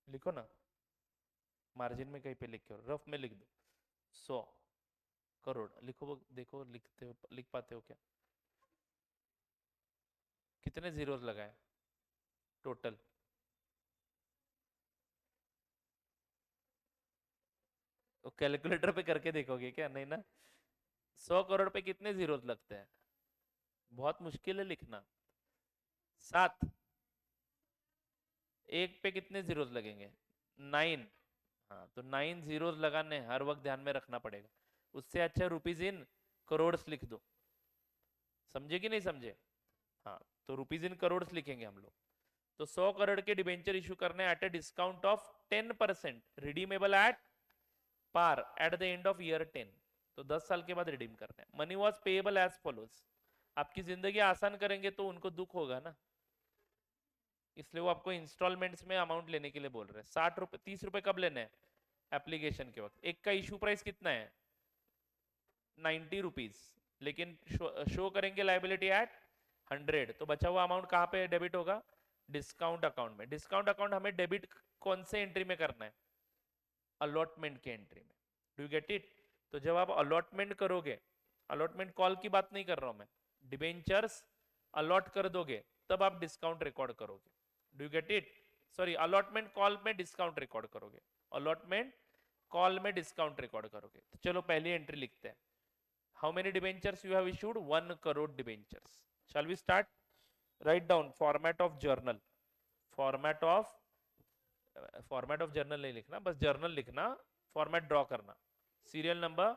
लिखो ना, मार्जिन में कहीं पे लिख के रफ में लिख दो 100 करोड़। लिखो, वो देखो लिखते हो, लिख पाते हो क्या? कितने जीरोस लगाए टोटल? तो कैलकुलेटर पे करके देखोगे क्या? नहीं ना। 100 करोड़ पे कितने जीरोस लगते हैं? बहुत मुश्किल है लिखना। 7। एक पे कितने जीरोस लगेंगे? 9। हाँ, तो 9 जीरोस लगाने हर वक्त ध्यान में रखना पड़ेगा। उससे अच्छा रुपीज इन करोड़ लिख दो। समझे कि नहीं समझे? हाँ, तो रुपीज इन करोड़ लिखेंगे हम लोग। तो 100 करोड़ के डिबेंचर इशू करने at a discount of 10%, redeemable at par at the end of year 10। तो 10 साल के बाद रिडीम करना है। Money was payable as follows. आपकी जिंदगी आसान करेंगे तो उनको दुख होगा ना। इसलिए वो आपको इंस्टॉलमेंट्स में अमाउंट लेने के लिए बोल रहे हैं। 60 रुपए 30 रुपए कब लेने हैं? एप्लीकेशन के वक्त। एक का इशू प्राइस कितना है? 90 रुपीज, लेकिन शो करेंगे लाइबिलिटी एट 100, तो बचा हुआ अमाउंट कहाँ पे डेबिट होगा? डिस्काउंट अकाउंट में। डिस्काउंट अकाउंट हमें डेबिट कौन से एंट्री में करना है? अलॉटमेंट के एंट्री में। Do you get it? तो जब आप अलॉटमेंट करोगे, अलॉटमेंट कॉल की बात नहीं कर रहा हूं मैं, डिबेंचर्स अलॉट कर दोगे तब आप डिस्काउंट रिकॉर्ड करोगे। Do you get it? Sorry, allotment call में डिस्काउंट रिकॉर्ड करोगे, अलॉटमेंट कॉल में डिस्काउंट रिकॉर्ड करोगे। तो चलो पहली एंट्री लिखते हैं। How many debentures you have issued? 1 crore debentures. Shall we start? Write down format of journal. Format of format of journal नहीं लिखना, बस जर्नल लिखना, फॉर्मेट ड्रॉ करना। Serial number,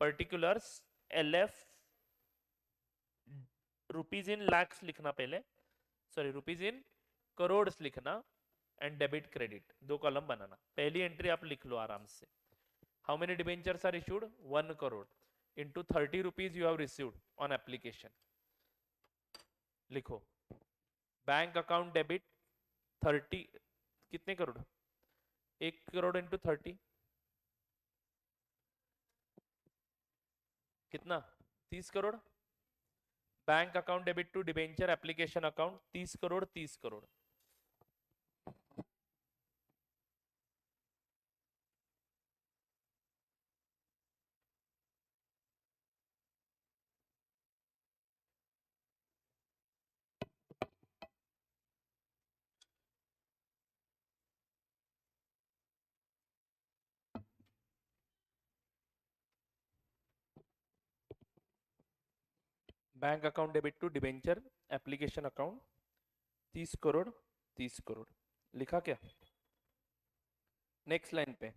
particulars, LF, rupees in lakhs लिखना पहले, सॉरी रुपीज इन करोड़ लिखना, and debit credit, 2 column बनाना। पहली एंट्री आप लिख लो आराम से। How many debentures are issued? 1 crore into 30 rupees you have received on application. लिखो बैंक अकाउंट डेबिट 30, कितने करोड़? 1 करोड़ इंटू 30 कितना? 30 crore. Bank account debit to debenture application account 30 crore, 30 crore. Bank account debit to debenture application account 30 crore, 30 crore. लिखा क्या? नेक्स्ट लाइन पे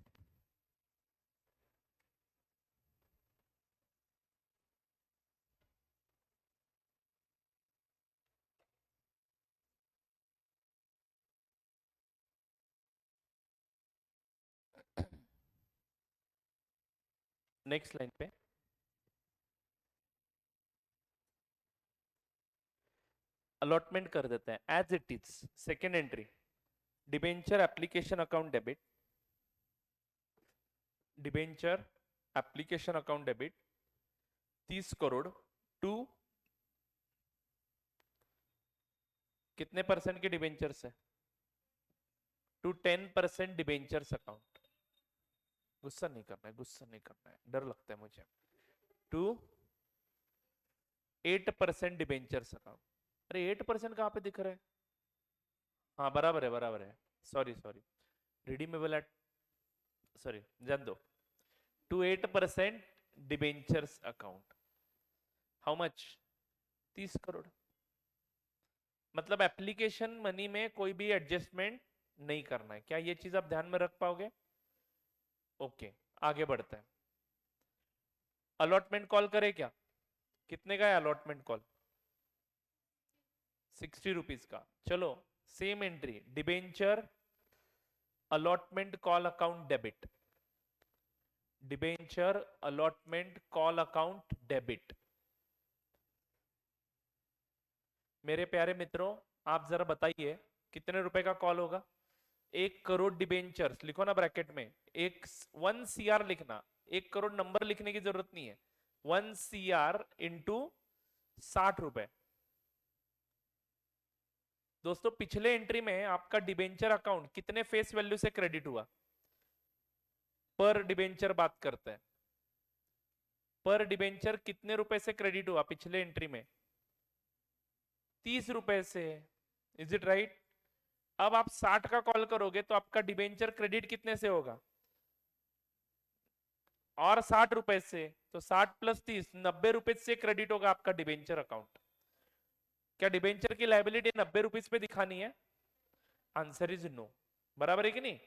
next line पे allotment कर देते हैं as it is. Second entry, debenture application account debit, debenture application account debit 30 crore to कितने percent के debentures है? To 10% debentures account. गुस्सा नहीं करना है, गुस्सा नहीं करना है, डर लगता है मुझे। To 8% debentures account. अरे 8% कहाँ पे दिख रहा है? हाँ बराबर है, बराबर है। Sorry sorry, redeemable at, sorry जान दो। To 8% debentures account. How much? 30 crore. मतलब एप्लीकेशन मनी में कोई भी एडजस्टमेंट नहीं करना है। क्या ये चीज आप ध्यान में रख पाओगे? ओके, आगे बढ़ते हैं। अलॉटमेंट कॉल करे क्या? कितने का है अलॉटमेंट कॉल? 60 रुपीज का। चलो same entry, debenture allotment call account debit, debenture allotment call account debit. मेरे प्यारे मित्रों, आप जरा बताइए कितने रुपए का कॉल होगा? 1 करोड़ डिबेंचर्स लिखो ना ब्रैकेट में, 1 CR लिखना। 1 करोड़ नंबर लिखने की जरूरत नहीं है। 1 CR इंटू 60 रुपए। दोस्तों पिछले एंट्री में आपका डिबेंचर अकाउंट कितने फेस वैल्यू से क्रेडिट हुआ? पर डिबेंचर बात करते हैं। पर डिबेंचर कितने रुपए से क्रेडिट हुआ पिछले एंट्री में? 30 रुपए से। Is it right? अब आप 60 का कॉल करोगे तो आपका डिबेंचर क्रेडिट कितने से होगा? और 60 रुपए से, तो 60 प्लस 30, 90 रुपए से क्रेडिट होगा आपका डिबेंचर अकाउंट। क्या डिबेंचर की लाइबिलिटी 90 रुपीज पे दिखानी है? Answer is no. बराबर है कि नहीं?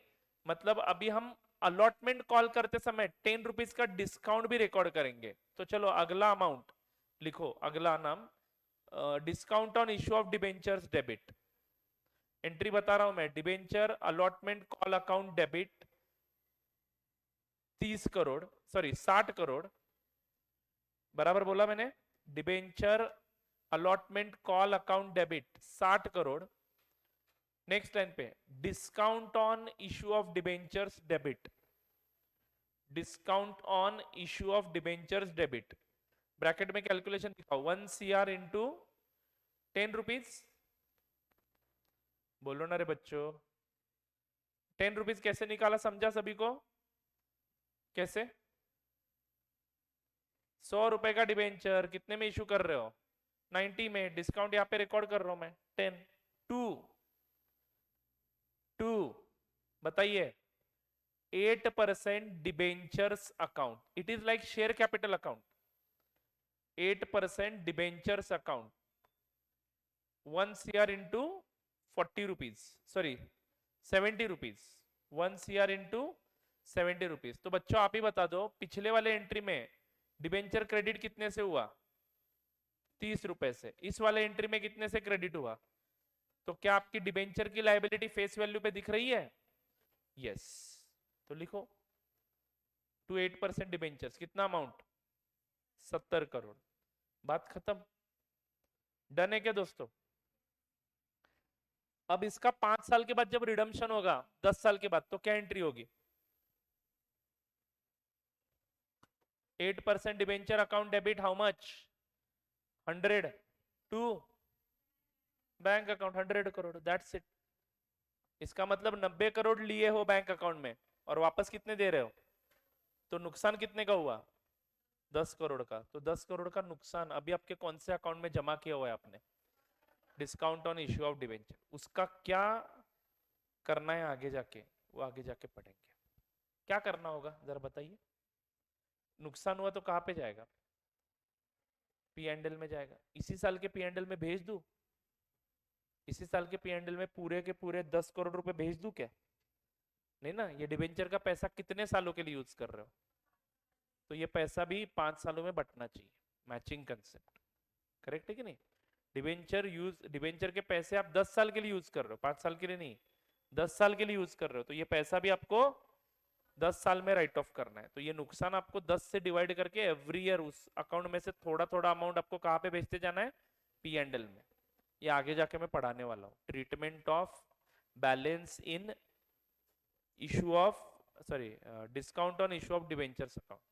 मतलब अभी हम अलॉटमेंट कॉल करते समय 10 रुपीज का डिस्काउंट भी रिकॉर्ड करेंगे। तो चलो अगला अमाउंट लिखो, अगला नाम discount on issue of debentures debit. Entry बता रहा हूं मैं, debenture allotment call account debit 30 crore, sorry 60 crore. बराबर बोला मैंने? Debenture allotment call account debit 60 crore next line पे discount on issue of debentures debit, discount on issue of debentures debit, bracket में calculation दिखाओ 1 CR इंटू 10 रुपीज, बोलो ना रे बच्चों, 10 रुपीज कैसे निकाला समझा सभी को? कैसे? 100 रुपए का डिबेंचर कितने में इशू कर रहे हो? 90 में। डिस्काउंट यहाँ पे रिकॉर्ड कर रहा हूं मैं 10 टू बताइए 8% debentures account, it is like share capital account, 8% debentures account 1 CR into 40 rupees, sorry 70 rupees, 1 CR into 70 rupees. तो बच्चों आप ही बता दो पिछले वाले एंट्री में डिबेंचर क्रेडिट कितने से हुआ? 30 रुपए से। इस वाले एंट्री में कितने से क्रेडिट हुआ? तो क्या आपकी डिबेंचर की लायबिलिटी फेस वैल्यू पे दिख रही है? यस। तो लिखो टू 8% डिबेंचर्स कितना अमाउंट? 70 करोड़। बात खत्म। डन है क्या दोस्तों? अब इसका 5 साल के बाद जब रिडम्पशन होगा 10 साल के बाद, तो क्या एंट्री होगी? 8% debenture account debit how much? 100 to bank account 100 crore, that's it. इसका मतलब 90 करोड़ लिए हो बैंक अकाउंट में और वापस कितने दे रहे हो? तो नुकसान कितने का हुआ? 10 करोड़ का। तो 10 करोड़ का नुकसान अभी आपके कौन से अकाउंट में जमा किया हुआ है आपने? Discount on issue of debenture. उसका क्या करना है आगे जाके, वो आगे जाके पढ़ेंगे। क्या करना होगा जरा बताइए। नुकसान हुआ तो कहां पे जाएगा? पी एंड एल में जाएगा। इसी साल के पी एंड एल में भेज दूं? इसी साल के पी एंड एल में पूरे के पूरे 10 करोड़ रुपए भेज दूं क्या? नहीं ना, ये डिबेंचर का पैसा कितने सालों के लिए यूज कर रहे हो? तो ये पैसा भी 5 सालों में बटना चाहिए। मैचिंग कंसेप्ट, करेक्ट है कि नहीं? डिबेंचर के पैसे आप 10 साल के लिए यूज कर रहे हो, 5 साल के लिए नहीं, 10 साल के लिए यूज कर रहे हो। तो ये पैसा भी आपको 10 साल में राइट ऑफ करना है। तो ये नुकसान आपको 10 से डिवाइड करके एवरी ईयर उस अकाउंट में से थोड़ा थोड़ा अमाउंट आपको कहां पे भेजते जाना है? पी एंड एल में। ये आगे जाके मैं पढ़ाने वाला हूँ, treatment of balance in issue of, sorry discount on issue of debentures account.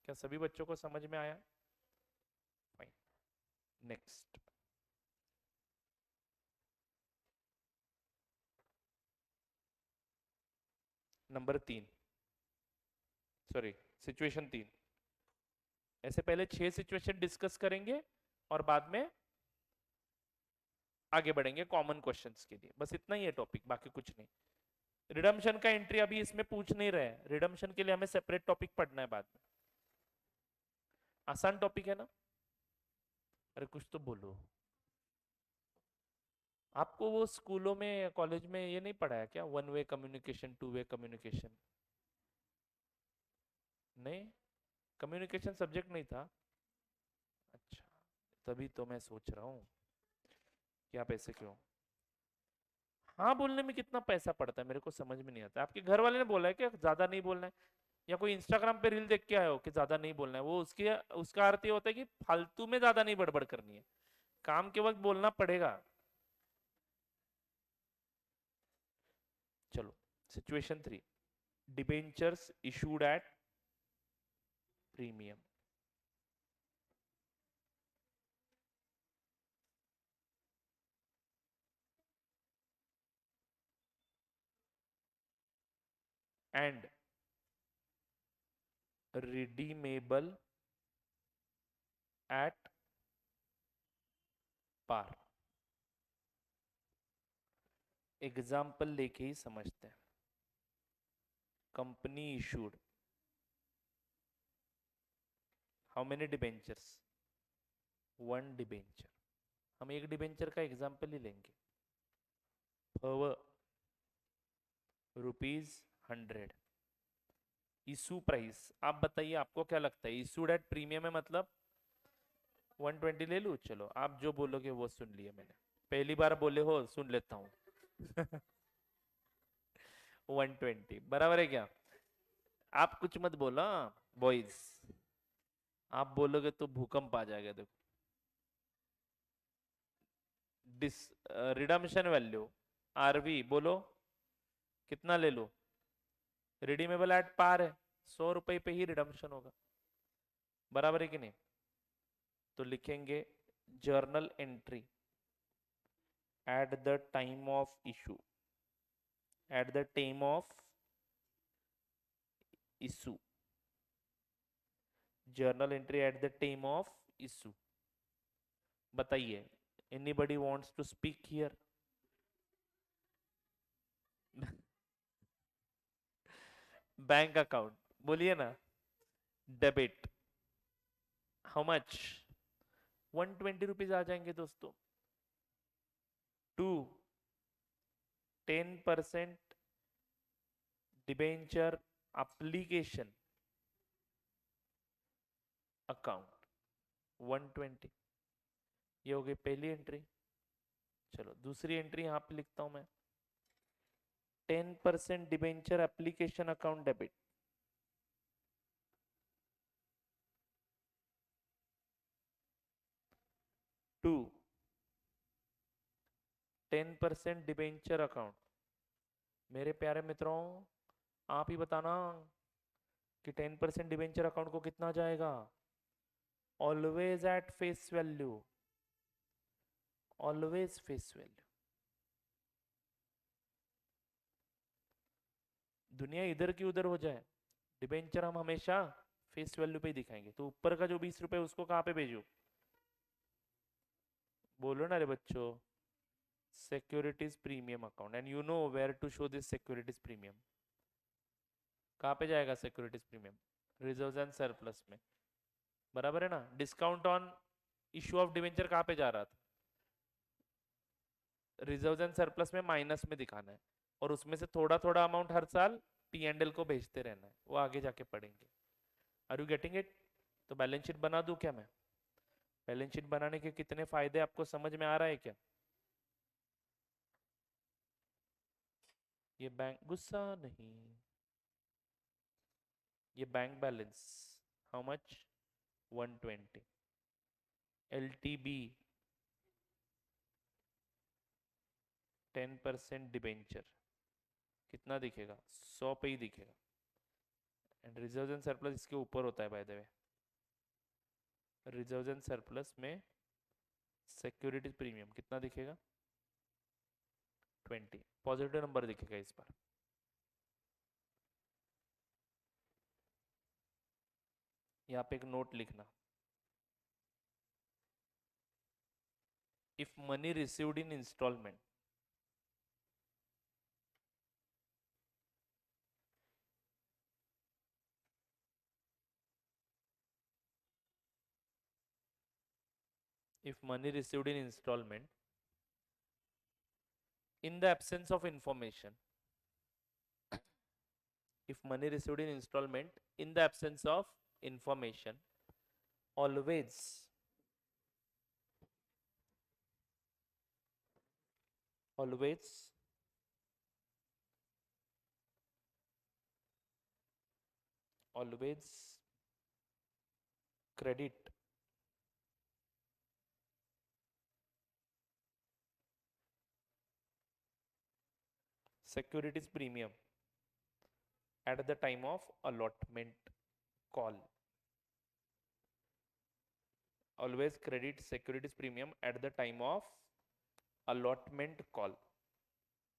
क्या सभी बच्चों को समझ में आया? Fine. Next number 3, sorry situation 3। ऐसे पहले 6 सिचुएशन डिस्कस करेंगे और बाद में आगे बढ़ेंगे कॉमन क्वेश्चंस के लिए। बस इतना ही है टॉपिक, बाकी कुछ नहीं। रिडम्पशन का एंट्री अभी इसमें पूछ नहीं रहे हैं, रिडम्पशन के लिए हमें सेपरेट टॉपिक पढ़ना है बाद में। आसान टॉपिक है ना? अरे कुछ तो बोलो। आपको वो स्कूलों में कॉलेज में ये नहीं पढ़ाया क्या, 1 वे कम्युनिकेशन 2 वे कम्युनिकेशन? नहीं, कम्युनिकेशन सब्जेक्ट नहीं था? अच्छा, तभी तो मैं सोच रहा हूँ कि आप ऐसे क्यों। हाँ बोलने में कितना पैसा पड़ता है मेरे को समझ में नहीं आता। आपके घर वाले ने बोला है कि ज्यादा नहीं बोलना है, या कोई इंस्टाग्राम पे रील देख के आए हो कि ज्यादा नहीं बोलना है? वो उसके उसका अर्थ ये होता है कि फालतू में ज्यादा नहीं बड़बड़ करनी है, काम के वक्त बोलना पड़ेगा। चलो situation 3, debentures issued at premium. And redeemable at par। Example लेके ही समझते हैं। Company issued how many debentures? 1 debenture. हम एक डिबेंचर का एग्जाम्पल ही लेंगे। ₹100। इशू प्राइस आप बताइए, आपको क्या लगता है? इशूड एट प्रीमियम है मतलब 120 ले लूं? चलो आप जो बोलोगे वो सुन लिया मैंने, पहली बार बोले हो सुन लेता हूँ। 120 बराबर है क्या? आप कुछ मत बोलो बॉयज, आप बोलोगे तो भूकंप आ जाएगा। देखो डिस रिडम्पशन वैल्यू आरवी बोलो कितना ले लो, रिडीमेबल एट पार है, 100 रुपए पे ही रिडम्पशन होगा, बराबर है कि नहीं? तो लिखेंगे journal entry at the time of issue, at the time of issue, journal entry at the time of issue. बताइए, anybody wants to speak here? Bank account बोलिए ना। Debit, how much? 120 रुपीज आ जाएंगे दोस्तों। टू 10% डिबेंचर एप्लीकेशन अकाउंट 120, ये हो गई पहली एंट्री। चलो दूसरी एंट्री यहां पे लिखता हूं मैं, 10% debenture application account debit. To 10% debenture account. मेरे प्यारे मित्रों, आप ही बताना कि 10% डिबेंचर अकाउंट को कितना जाएगा? Always at face value, always face value. दुनिया इधर की उधर हो जाए, डिबेंचर हम हमेशा फेस वैल्यू पे ही दिखाएंगे। तो ऊपर का जो 20 रुपए उसको कहाँ पे भेजो? बोलो ना रे बच्चों, securities premium account. And you know where to show this securities premium. कहाँ पे जाएगा securities premium? Reserves and surplus में, बराबर है ना? Discount on issue of debenture कहाँ पे जा रहा था? रिजर्व्स एंड सरप्लस में माइनस में दिखाना है, और उसमें से थोड़ा थोड़ा अमाउंट हर साल पी एंड एल को भेजते रहना है, वो आगे जाके पढ़ेंगे। Are you getting it? तो बैलेंस शीट बना दूं क्या मैं? बैलेंस शीट बनाने के कितने फायदे आपको समझ में आ रहा है क्या? ये बैंक, गुस्सा नहीं, ये bank balance how much? 120। L T B 10% debenture कितना दिखेगा? 100 पे ही दिखेगा। एंड रिजर्व एंड सरप्लस इसके ऊपर होता है by the way. Reserve and surplus में सिक्योरिटी प्रीमियम कितना दिखेगा? 20। पॉजिटिव नंबर दिखेगा इस बार। यहाँ पे एक नोट लिखना, if money received in installment, if money received in installment in the absence of information, if money received in installment in the absence of information, always always always credit securities premium at the time of allotment call, always credit securities premium at the time of allotment call।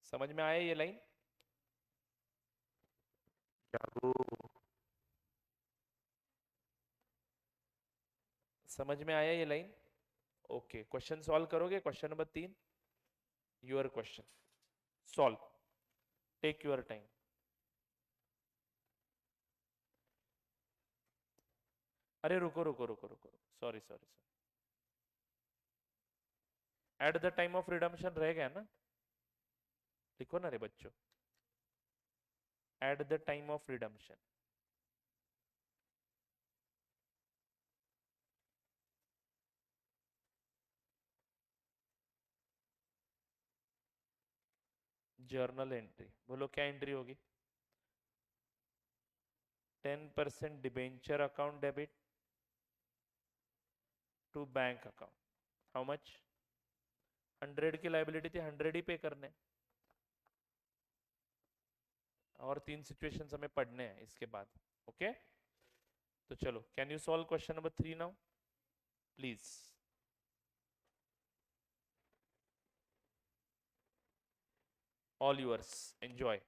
समझ में आया ये line? जागो, समझ में आया ये लाइन? ओके, क्वेश्चन सॉल्व करोगे? Question number 3, your question solve, take your time. अरे रुको रुको रुको रुको, sorry sorry sorry, at the time of redemption रह गया ना? लिखो ना रे बच्चों, at the time of redemption. Journal entry बोलो, क्या एंट्री होगी? 10% debenture account debit to bank account, how much? 100 की लाइबिलिटी थी, 100 ही पे करने, और 3 सिचुएशंस हमें पढ़ने हैं इसके बाद। ओके, तो चलो, can you solve question number 3 now please. All yours, enjoy.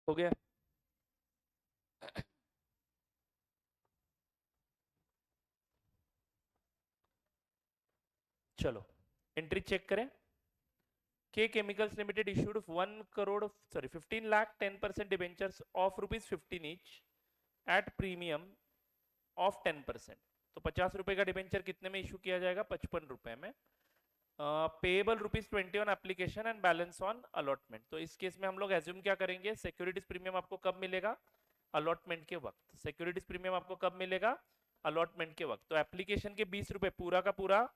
हो गया। चलो एंट्री चेक करें। के chemicals limited issued 1 crore sorry 15 lakh 10% debentures of ₹15 each at premium of 10%। तो 50 रुपए का डिबेंचर कितने में इशू किया जाएगा? 55 रुपए में। Payable ₹20 on application and balance on allotment. तो इस केस में हम लोग एज्यूम क्या करेंगे? सिक्योरिटीज प्रीमियम आपको कब मिलेगा? अलॉटमेंट के वक्त। सिक्योरिटीज प्रीमियम आपको कब मिलेगा? अलॉटमेंट के वक्त। तो एप्लीकेशन के 20 रुपए पूरा का पूरा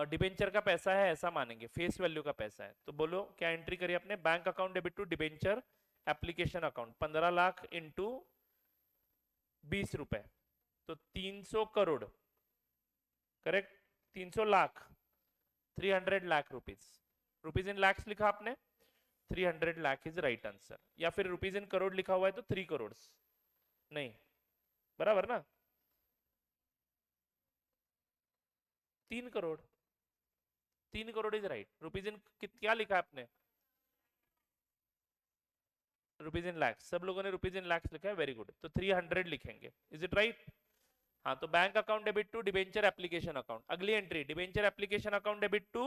डिबेंचर का पैसा है ऐसा मानेंगे, फेस वैल्यू का पैसा है। तो बोलो क्या एंट्री करिए अपने? Bank account debit to debenture application account 15 lakh into 20 रुपए, तो 300 crore, correct? 300 lakh, 300 lakh rupees. Rupees in lakhs लिखा आपने, 300 लाख इज राइट आंसर। या फिर रुपीज इन करोड़ लिखा हुआ है तो 3 करोड़ नहीं, बराबर ना? 3 crore, 3 crore is right. Rupees in क्या लिखा है आपने? Rupees in lakhs. सब लोगों ने रुपीज इन लैक्स लिखा है, वेरी गुड। तो 300 लिखेंगे, इज इट राइट? हाँ, तो bank account debit to debenture application account. अगली entry debenture application account debit to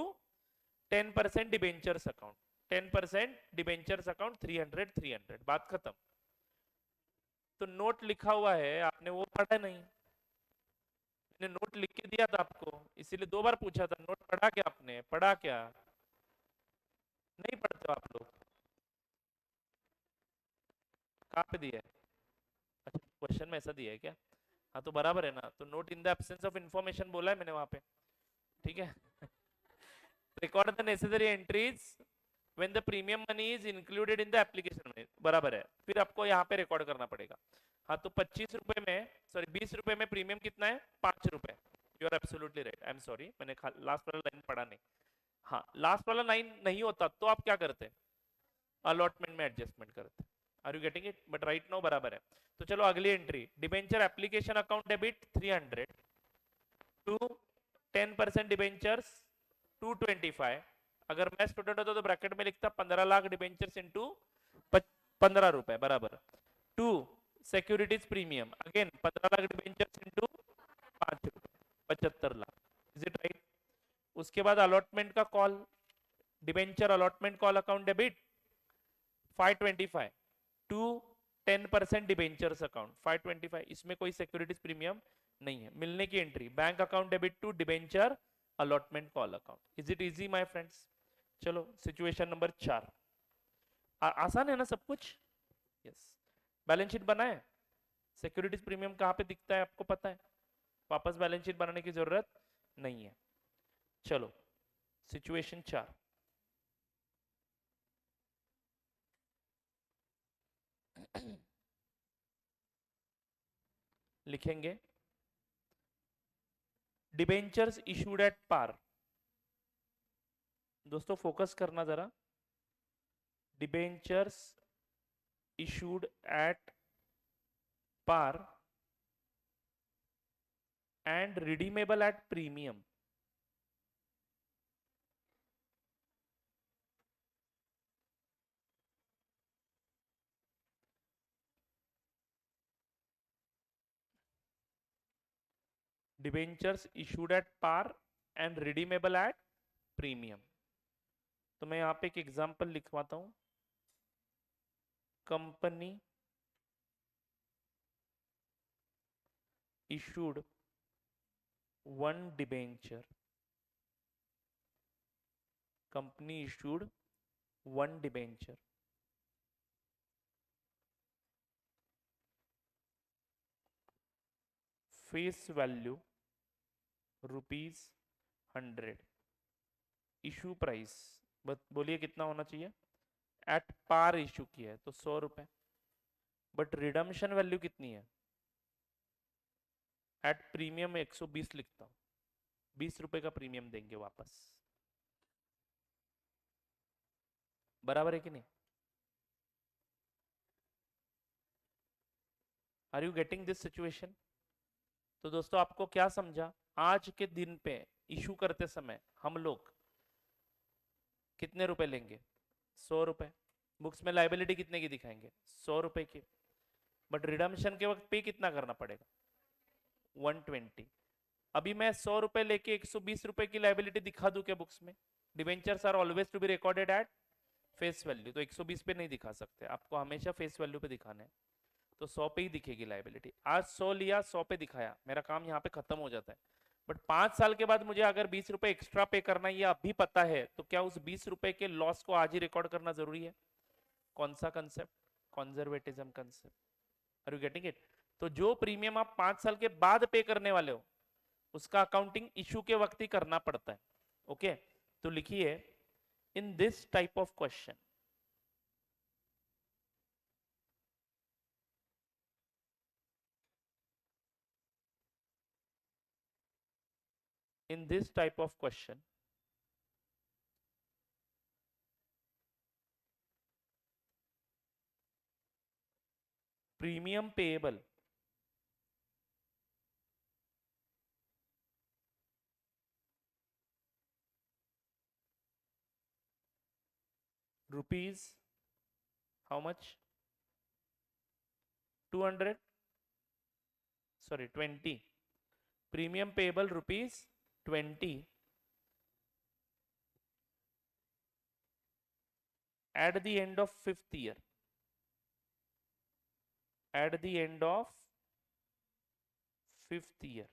10% debentures account. 10% debentures account 300 300, बात खत्म। तो नोट लिखा हुआ है, आपने वो पढ़ा नहीं। मैंने नोट लिख के दिया था आपको, इसीलिए 2 बार पूछा था नोट पढ़ा क्या आपने? पढ़ा क्या? नहीं पढ़ते हो आप लोग? कहाँ पे दिया है? अच्छा, क्वेश्चन में ऐसा दिया है क्या? हाँ तो बराबर है ना। तो note in the absence of information बोला है मैंने वहां पे, ठीक है? Record the necessary entries when the premium money is included in the application money, बराबर है। फिर आपको यहाँ पे रिकॉर्ड करना पड़ेगा। हाँ तो 25 रुपए में, सॉरी 20 रुपए में प्रीमियम कितना है? 5 रुपए। You are absolutely right, I am sorry, मैंने लास्ट वाला लाइन पढ़ा नहीं। हाँ, लास्ट वाला लाइन नहीं होता तो आप क्या करते? अलॉटमेंट में एडजस्टमेंट करते। Are you getting it? But right now बराबर है। तो चलो अगली entry, debenture application account debit 300 to 10% debentures 225। अगर मैं स्टूडेंट होता तो ब्रैकेट में लिखता 15 लाख डिबेंचर्स इंटू 15 रुपए, बराबर। To securities premium, again 15 lakh debentures into 5 रुपए, 75 लाख। Is it right? उसके बाद अलॉटमेंट का call, debenture allotment call account debit 525 to 10% debentures account 525। इसमें कोई सिक्योरिटीज प्रीमियम नहीं है। मिलने की entry bank account debit to debenture allotment call account. Is it easy my friends? चलो सिचुएशन नंबर 4। आसान है ना सब कुछ? यस। बैलेंस शीट बनाए, सिक्योरिटीज प्रीमियम कहाँ पे दिखता है आपको पता है, वापस बैलेंस शीट बनाने की जरूरत नहीं है। चलो सिचुएशन 4। लिखेंगे डिबेंचर्स इशूड एट पार। दोस्तों फोकस करना जरा। Debentures issued at par and redeemable at premium. Debentures issued at par and redeemable at premium. तो मैं यहाँ पे एक एग्जांपल लिखवाता हूँ। Company issued 1 debenture. Company issued 1 debenture. Face value ₹100। Issue price बोलिए कितना होना चाहिए? एट पार इशू किया है तो 100 रुपए। बट रिडम्शन वैल्यू कितनी है? एट प्रीमियम 120 लिखता हूं, 20 रुपए का प्रीमियम देंगे वापस, बराबर है कि नहीं? Are you getting this situation? तो दोस्तों आपको क्या समझा? आज के दिन पे इशू करते समय हम लोग कितने रुपए लेंगे? 100 रुपए। बुक्स में लाइबिलिटी कितने की दिखाएंगे? 100 रुपए की। बट रिडम्पशन के वक्त पे कितना करना पड़ेगा? 120। अभी मैं 100 रुपए लेके 120 रुपए की लाइबिलिटी दिखा दूं क्या बुक्स में? Debentures are always to be recorded at face value, तो 120 पे नहीं दिखा सकते, आपको हमेशा फेस वैल्यू पे दिखाना है। तो 100 पे ही दिखेगी लाइबिलिटी। आज 100 लिया, 100 पे दिखाया, मेरा काम यहाँ पे खत्म हो जाता है। बट 5 साल के बाद मुझे अगर 20 रुपए एक्स्ट्रा पे करना है, ये अभी पता है, तो क्या उस 20 रुपए के लॉस को आज ही रिकॉर्ड करना जरूरी है? कौन सा concept? Conservatism concept. Are you getting it? तो जो प्रीमियम आप 5 साल के बाद पे करने वाले हो, उसका अकाउंटिंग इशू के वक्त ही करना पड़ता है। ओके, तो लिखिए, in this type of question, in this type of question, premium payable rupees how much? 200, sorry 20. Premium payable rupees 20 at the end of 5th year. At the end of 5th year.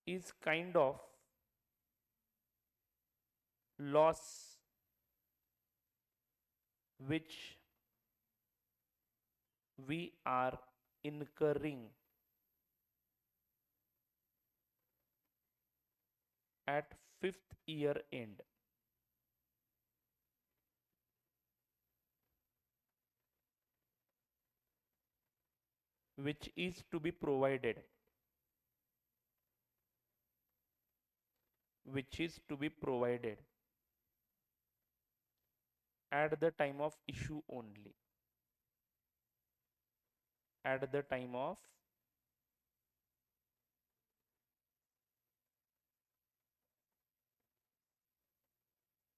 Is kind of loss which we are incurring at 5th year end. Which is to be provided. Which is to be provided at the time of issue only. At the time of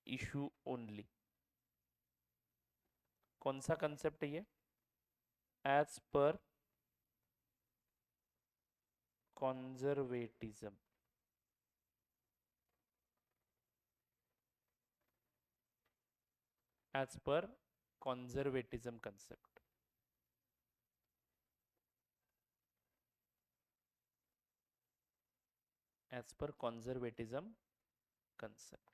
issue only. कौन सा concept है ये? As per conservatism. As per conservatism concept. As per conservatism concept.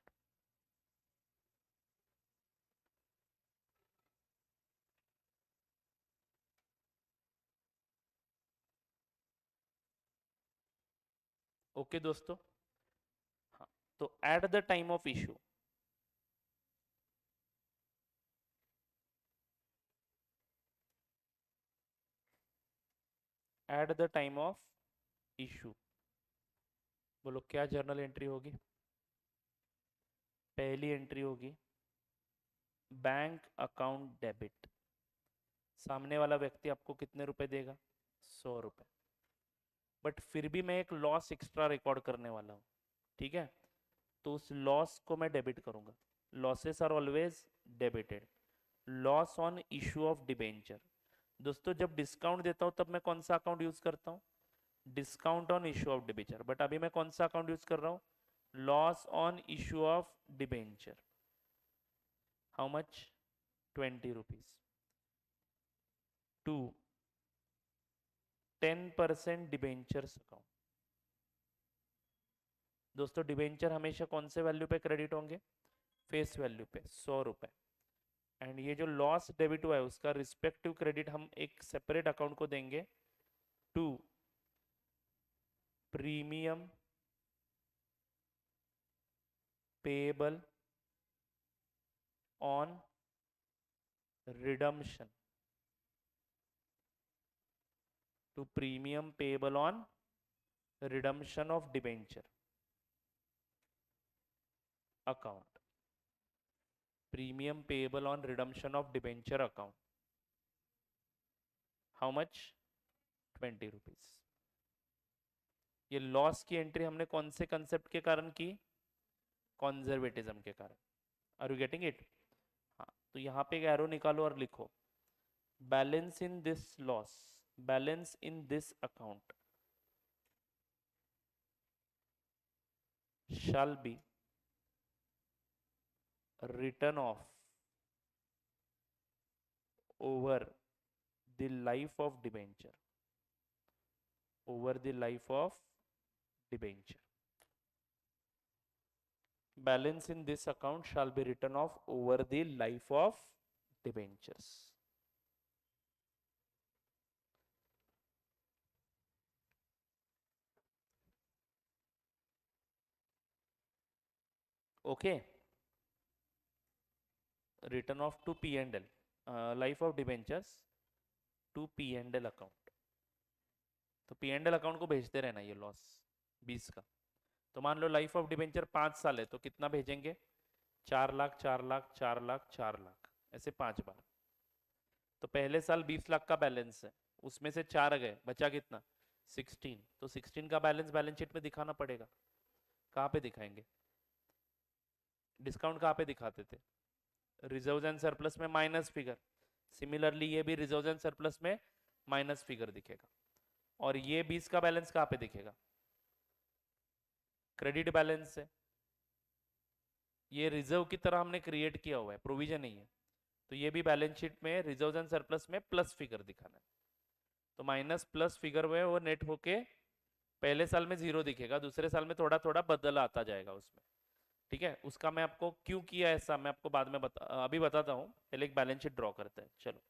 Okay दोस्तों, हाँ, तो eight the time of issue, at the time of issue, बोलो क्या journal entry होगी? पहली एंट्री होगी बैंक अकाउंट डेबिट। सामने वाला व्यक्ति आपको कितने रुपए देगा? 100 रुपए। बट फिर भी मैं एक लॉस एक्स्ट्रा रिकॉर्ड करने वाला हूँ, ठीक है? तो उस लॉस को मैं डेबिट करूंगा। Losses are always debited. Loss on issue of debenture. दोस्तों, जब डिस्काउंट देता हूं तब मैं कौन सा अकाउंट यूज करता हूं? Discount on issue of debenture. But अभी मैं कौन सा अकाउंट यूज कर रहा हूं? Loss on issue of debenture. How much? 20 rupees to 10% debentures account. दोस्तों, डिबेंचर हमेशा कौन से वैल्यू पे क्रेडिट होंगे? फेस वैल्यू पे, 100 रुपए। एंड ये जो लॉस डेबिट हुआ है उसका रिस्पेक्टिव क्रेडिट हम एक सेपरेट अकाउंट को देंगे to premium payable on redemption. To premium payable on redemption of debenture account. Premium payable on redemption of debenture account. How much? 20 rupees. ये लॉस की एंट्री हमने कौन से कंसेप्ट के कारण की? कॉन्जर्वेटिज्म के कारण। Are you getting it? हाँ, तो यहाँ पे एक एरो निकालो और लिखो balance in this loss, balance in this account shall be written off over the life of debenture, over the life of debenture. Balance in this account shall be written off over the life of debentures. Okay, written off to P and L, life of debentures to P and L account. तो P and L account को भेजते रहना ये loss 20 का। तो मान लो life of debenture 5 साल है, तो कितना भेजेंगे? 4 लाख, 4 लाख, 4 लाख, 4 लाख, ऐसे 5 बार। तो पहले साल 20 लाख का बैलेंस है, उसमें से 4 गए, बचा कितना? 16। तो 16 का बैलेंस बैलेंस शीट में दिखाना पड़ेगा। कहाँ पे दिखाएंगे? डिस्काउंट कहाँ पे दिखाते थे? रिजर्व एंड सरप्लस में माइनस फिगर। सिमिलरली ये भी रिजर्व एंड सरप्लस में माइनस फिगर दिखेगा। और ये 20 का बैलेंस कहाँ पे दिखेगा? क्रेडिट बैलेंस है, ये रिजर्व की तरह हमने क्रिएट किया हुआ है, प्रोविजन नहीं है। तो ये भी बैलेंस शीट में रिजर्व एंड सरप्लस में प्लस फिगर दिखाना है। तो माइनस प्लस फिगर में वो नेट होके पहले साल में 0 दिखेगा, दूसरे साल में थोड़ा थोड़ा बदल आता जाएगा उसमें। ठीक है, उसका मैं आपको क्यों किया ऐसा मैं आपको बाद में अभी बताता हूँ, पहले एक बैलेंस शीट ड्रॉ करते हैं। चलो,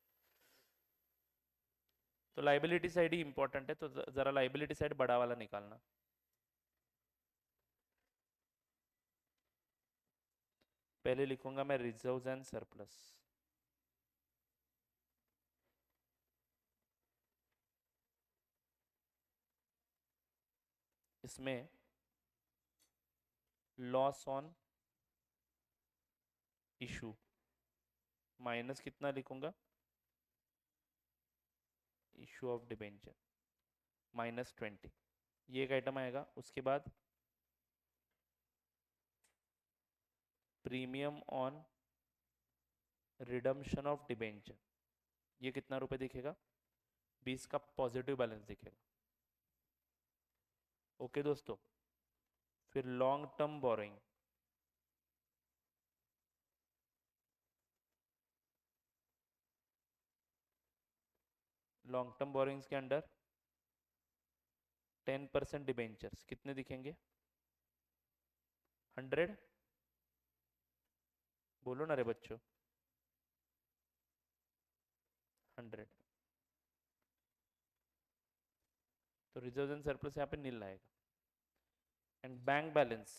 तो लाइबिलिटी साइड ही इंपॉर्टेंट है, तो जरा लाइबिलिटी साइड बड़ा वाला निकालना। पहले लिखूंगा मैं रिजर्व्स एंड सरप्लस, इसमें लॉस ऑन इशू माइनस कितना लिखूंगा? इशू ऑफ डिबेंचर -20, ये एक आइटम आएगा। उसके बाद premium on redemption of debenture, ये कितना रुपए दिखेगा? 20 का पॉजिटिव बैलेंस दिखेगा। ओके दोस्तों, फिर long term borrowing, long term borrowings के अंडर 10% डिबेंचर्स कितने दिखेंगे? 100, बोलो ना रे बच्चों, 100। तो रिजर्व एंड सरप्लस यहाँ पे नील आएगा। एंड बैंक बैलेंस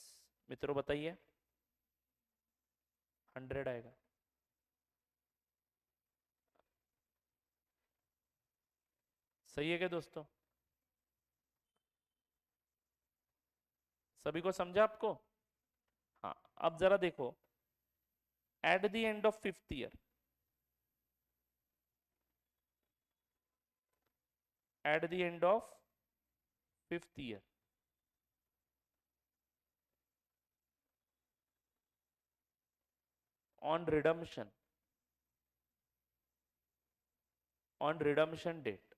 मित्रों बताइए, 100 आएगा। सही है क्या दोस्तों? सभी को समझा आपको? हाँ, अब जरा देखो, at the end of 5th year, at the end of 5th year, on redemption, on redemption date,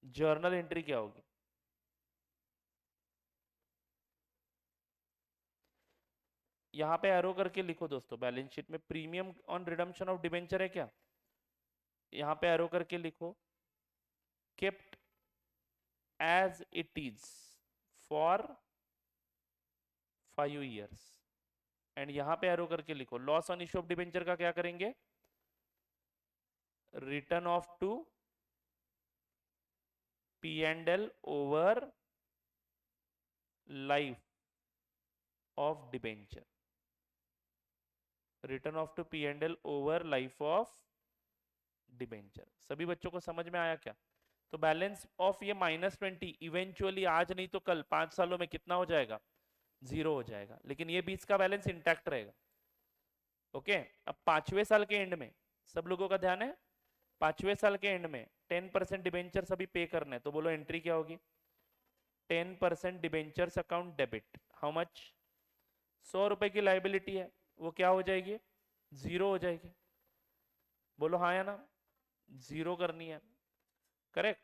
journal entry क्या होगी? यहां पे एरो करके लिखो दोस्तों, बैलेंस शीट में premium on redemption of debenture है क्या? यहां पे एरो करके लिखो kept as it is for 5 years। And यहां पे एरो करके लिखो loss on issue of debenture का क्या करेंगे? Written off to P&L over life of debenture, written off to P&L over life of debenture. सभी बच्चों को समझ में आया क्या? तो बैलेंस ऑफ ये -20 इवेंचुअली आज नहीं तो कल 5 सालों में कितना हो जाएगा? 0 हो जाएगा, लेकिन ये 20 का बैलेंस इंटैक्ट रहेगा। ओके, अब 5वें साल के एंड में सब लोगों का ध्यान है, 5वें साल के एंड में 10% डिबेंचर्स अभी पे करने हैं, तो बोलो एंट्री क्या होगी? 10% debentures account debit, how much? 100 रुपए की लाइबिलिटी है, वो क्या हो जाएगी, जीरो हो जाएगी। बोलो हाँ या ना, जीरो करनी है, करेक्ट।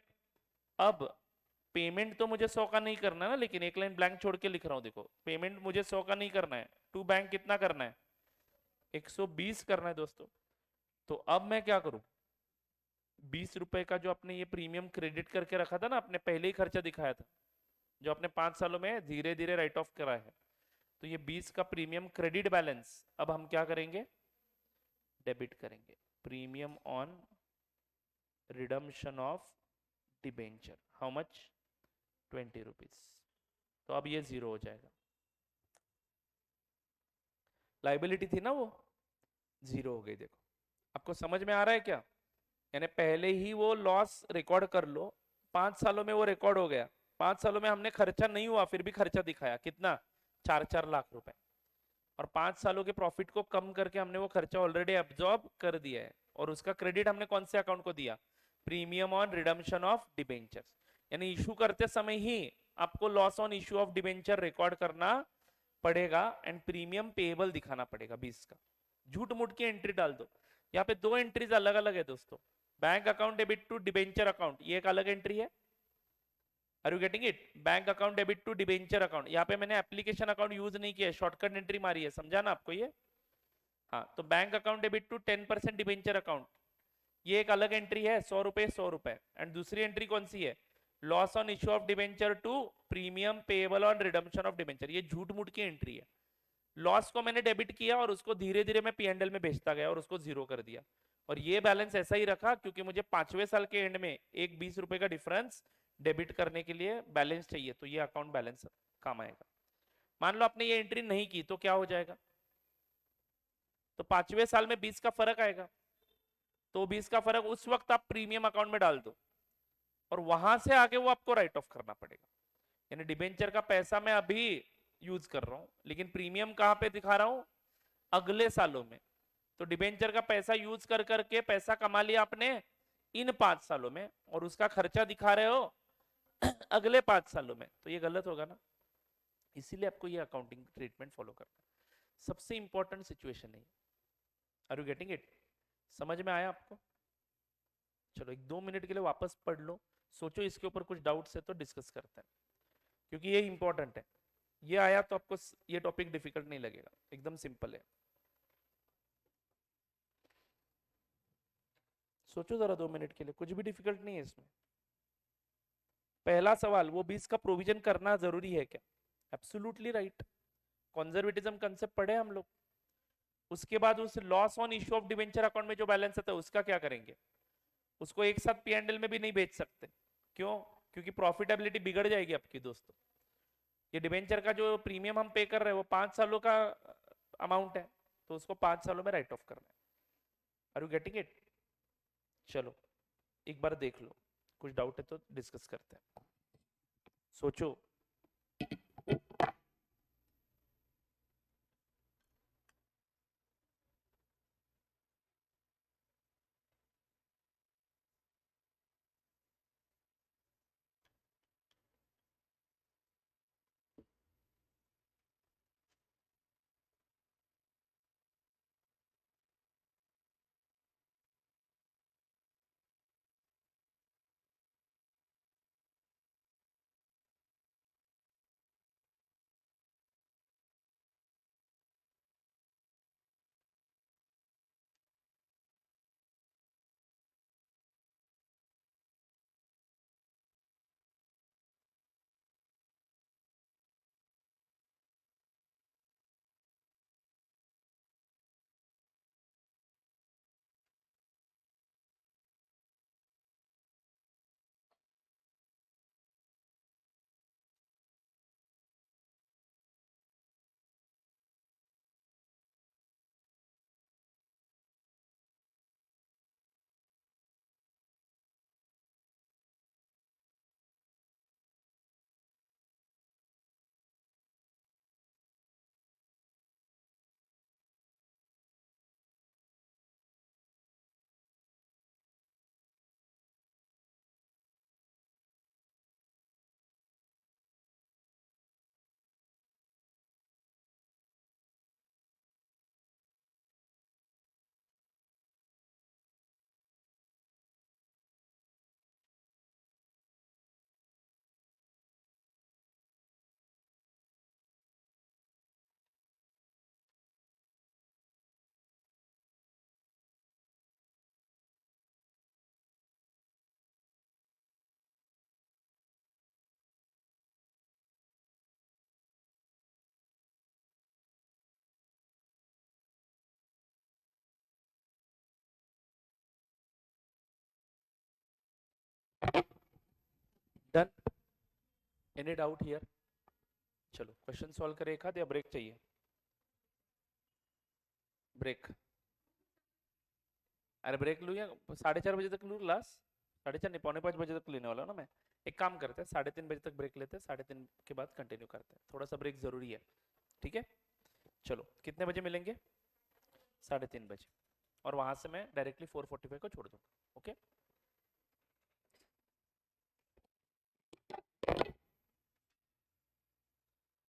अब पेमेंट तो मुझे 100 का नहीं करना ना, लेकिन एक लाइन ब्लैंक छोड़ के लिख रहा हूं, देखो पेमेंट मुझे 100 का नहीं करना है, टू बैंक कितना करना है, 120 करना है दोस्तों। तो अब मैं क्या करूं, 20 रुपए का जो आपने ये प्रीमियम क्रेडिट करके रखा था ना, आपने पहले ही खर्चा दिखाया था, जो आपने 5 सालों में धीरे धीरे राइट ऑफ करा है, तो ये 20 का प्रीमियम क्रेडिट बैलेंस अब हम क्या करेंगे, डेबिट करेंगे। Premium on redemption of debenture, how much, 20 rupees. तो अब ये जीरो हो जाएगा, लाइबिलिटी थी ना वो, जीरो हो गई। देखो आपको समझ में आ रहा है क्या, यानी पहले ही वो लॉस रिकॉर्ड कर लो, 5 सालों में वो रिकॉर्ड हो गया, 5 सालों में हमने खर्चा नहीं हुआ फिर भी खर्चा दिखाया कितना, 4-4 लाख रुपए, और 5 सालों के प्रॉफिट को कम करके हमने वो खर्चा ऑलरेडी एब्जॉर्ब कर दिया है, और उसका क्रेडिट हमने कौन से अकाउंट को दिया, premium on redemption of debentures. यानी इशू करते समय ही आपको loss on issue of debenture record करना पड़ेगा एंड प्रीमियम पेएबल दिखाना पड़ेगा 20 का। झूठ मूठ की एंट्री डाल दो, यहाँ पे दो एंट्रीज अलग अलग है दोस्तों, bank account debit to debenture account, ये एक अलग एंट्री है, are you getting it, bank account debit to debenture account, यहाँ पे मैंने एप्लीकेशन अकाउंट यूज नहीं किया, शॉर्टकट एंट्री मारी है, समझा ना आपको ये। हाँ तो bank account debit to 10% debenture account, ये एक अलग एंट्री है, 100 रुपए 100 रुपए, एंड दूसरी एंट्री कौन सी है, loss on issue of debenture to premium payable on redemption of debenture, ये झूठ मूठ की एंट्री है। लॉस को मैंने डेबिट किया और उसको धीरे धीरे मैं पीएनएल में भेजता गया और उसको जीरो कर दिया, और ये बैलेंस ऐसा ही रखा क्योंकि मुझे 5वें साल के एंड में एक 20 रुपए का डिफरेंस डेबिट करने के लिए बैलेंस चाहिए, तो ये अकाउंट बैलेंस काम आएगा। मान लो आपने ये एंट्री नहीं की तो क्या हो जाएगा, तो 5वें साल में 20 का फर्क आएगा, तो 20 का फर्क उस वक्त आप प्रीमियम अकाउंट में डाल दो, और वहां से आगे वो आपको राइट ऑफ करना पड़ेगा। यानी डिबेंचर का पैसा मैं अभी यूज कर रहा हूं, लेकिन प्रीमियम कहां पे दिखा रहा हूं, अगले सालों में। तो डिबेंचर का पैसा यूज कर करके पैसा कमा लिया आपने इन 5 सालों में, और उसका खर्चा दिखा रहे हो अगले 5 सालों में, तो ये गलत होगा ना, इसीलिए आपको ये अकाउंटिंग ट्रीटमेंट फॉलो करना है। सबसे इंपॉर्टेंट सिचुएशन है, आर यू गेटिंग इट, समझ में आया आपको। चलो 1-2 मिनट के लिए वापस पढ़ लो, सोचो इसके ऊपर कुछ डाउट्स है तो डिस्कस करते हैं, क्योंकि ये इंपॉर्टेंट है, ये आया तो आपको ये टॉपिक डिफिकल्ट नहीं लगेगा, एकदम सिंपल है। सोचो जरा 2 मिनट के लिए, कुछ भी डिफिकल्ट नहीं है इसमें। पहला सवाल, वो 20 का प्रोविजन करना जरूरी है क्या, एब्सोल्युटली राइट, कंजर्वेटिज्म कंसेप्ट पढ़े हम लोग। उसके बाद उस loss on issue of debenture account में जो बैलेंस आता है उसका क्या करेंगे, उसको एक साथ पीएनएल में भी नहीं बेच सकते, क्यों, क्योंकि प्रॉफिटेबिलिटी बिगड़ जाएगी आपकी दोस्तों। ये डिवेंचर का जो प्रीमियम हम पे कर रहे हैं वो 5 सालों का अमाउंट है, तो उसको 5 सालों में राइट ऑफ करना है, आर यू गेटिंग इट। चलो एक बार देख लो, कुछ डाउट है तो डिस्कस करते हैं, सोचो। Done, any doubt here? चलो क्वेश्चन सॉल्व करें एक हाथ, या ब्रेक चाहिए? ब्रेक? अरे ब्रेक लूँ या 4:30 बजे तक लूँ क्लास? 4:30 नहीं, 4:45 बजे तक लेने वाला हूँ ना मैं। एक काम करते हैं, 3:30 बजे तक ब्रेक लेते हैं, 3:30 के बाद कंटिन्यू करते हैं, थोड़ा सा ब्रेक जरूरी है, ठीक है? चलो कितने बजे मिलेंगे? 3:30 बजे। और वहां से मैं डायरेक्टली 4:45 को छोड़ दूँ।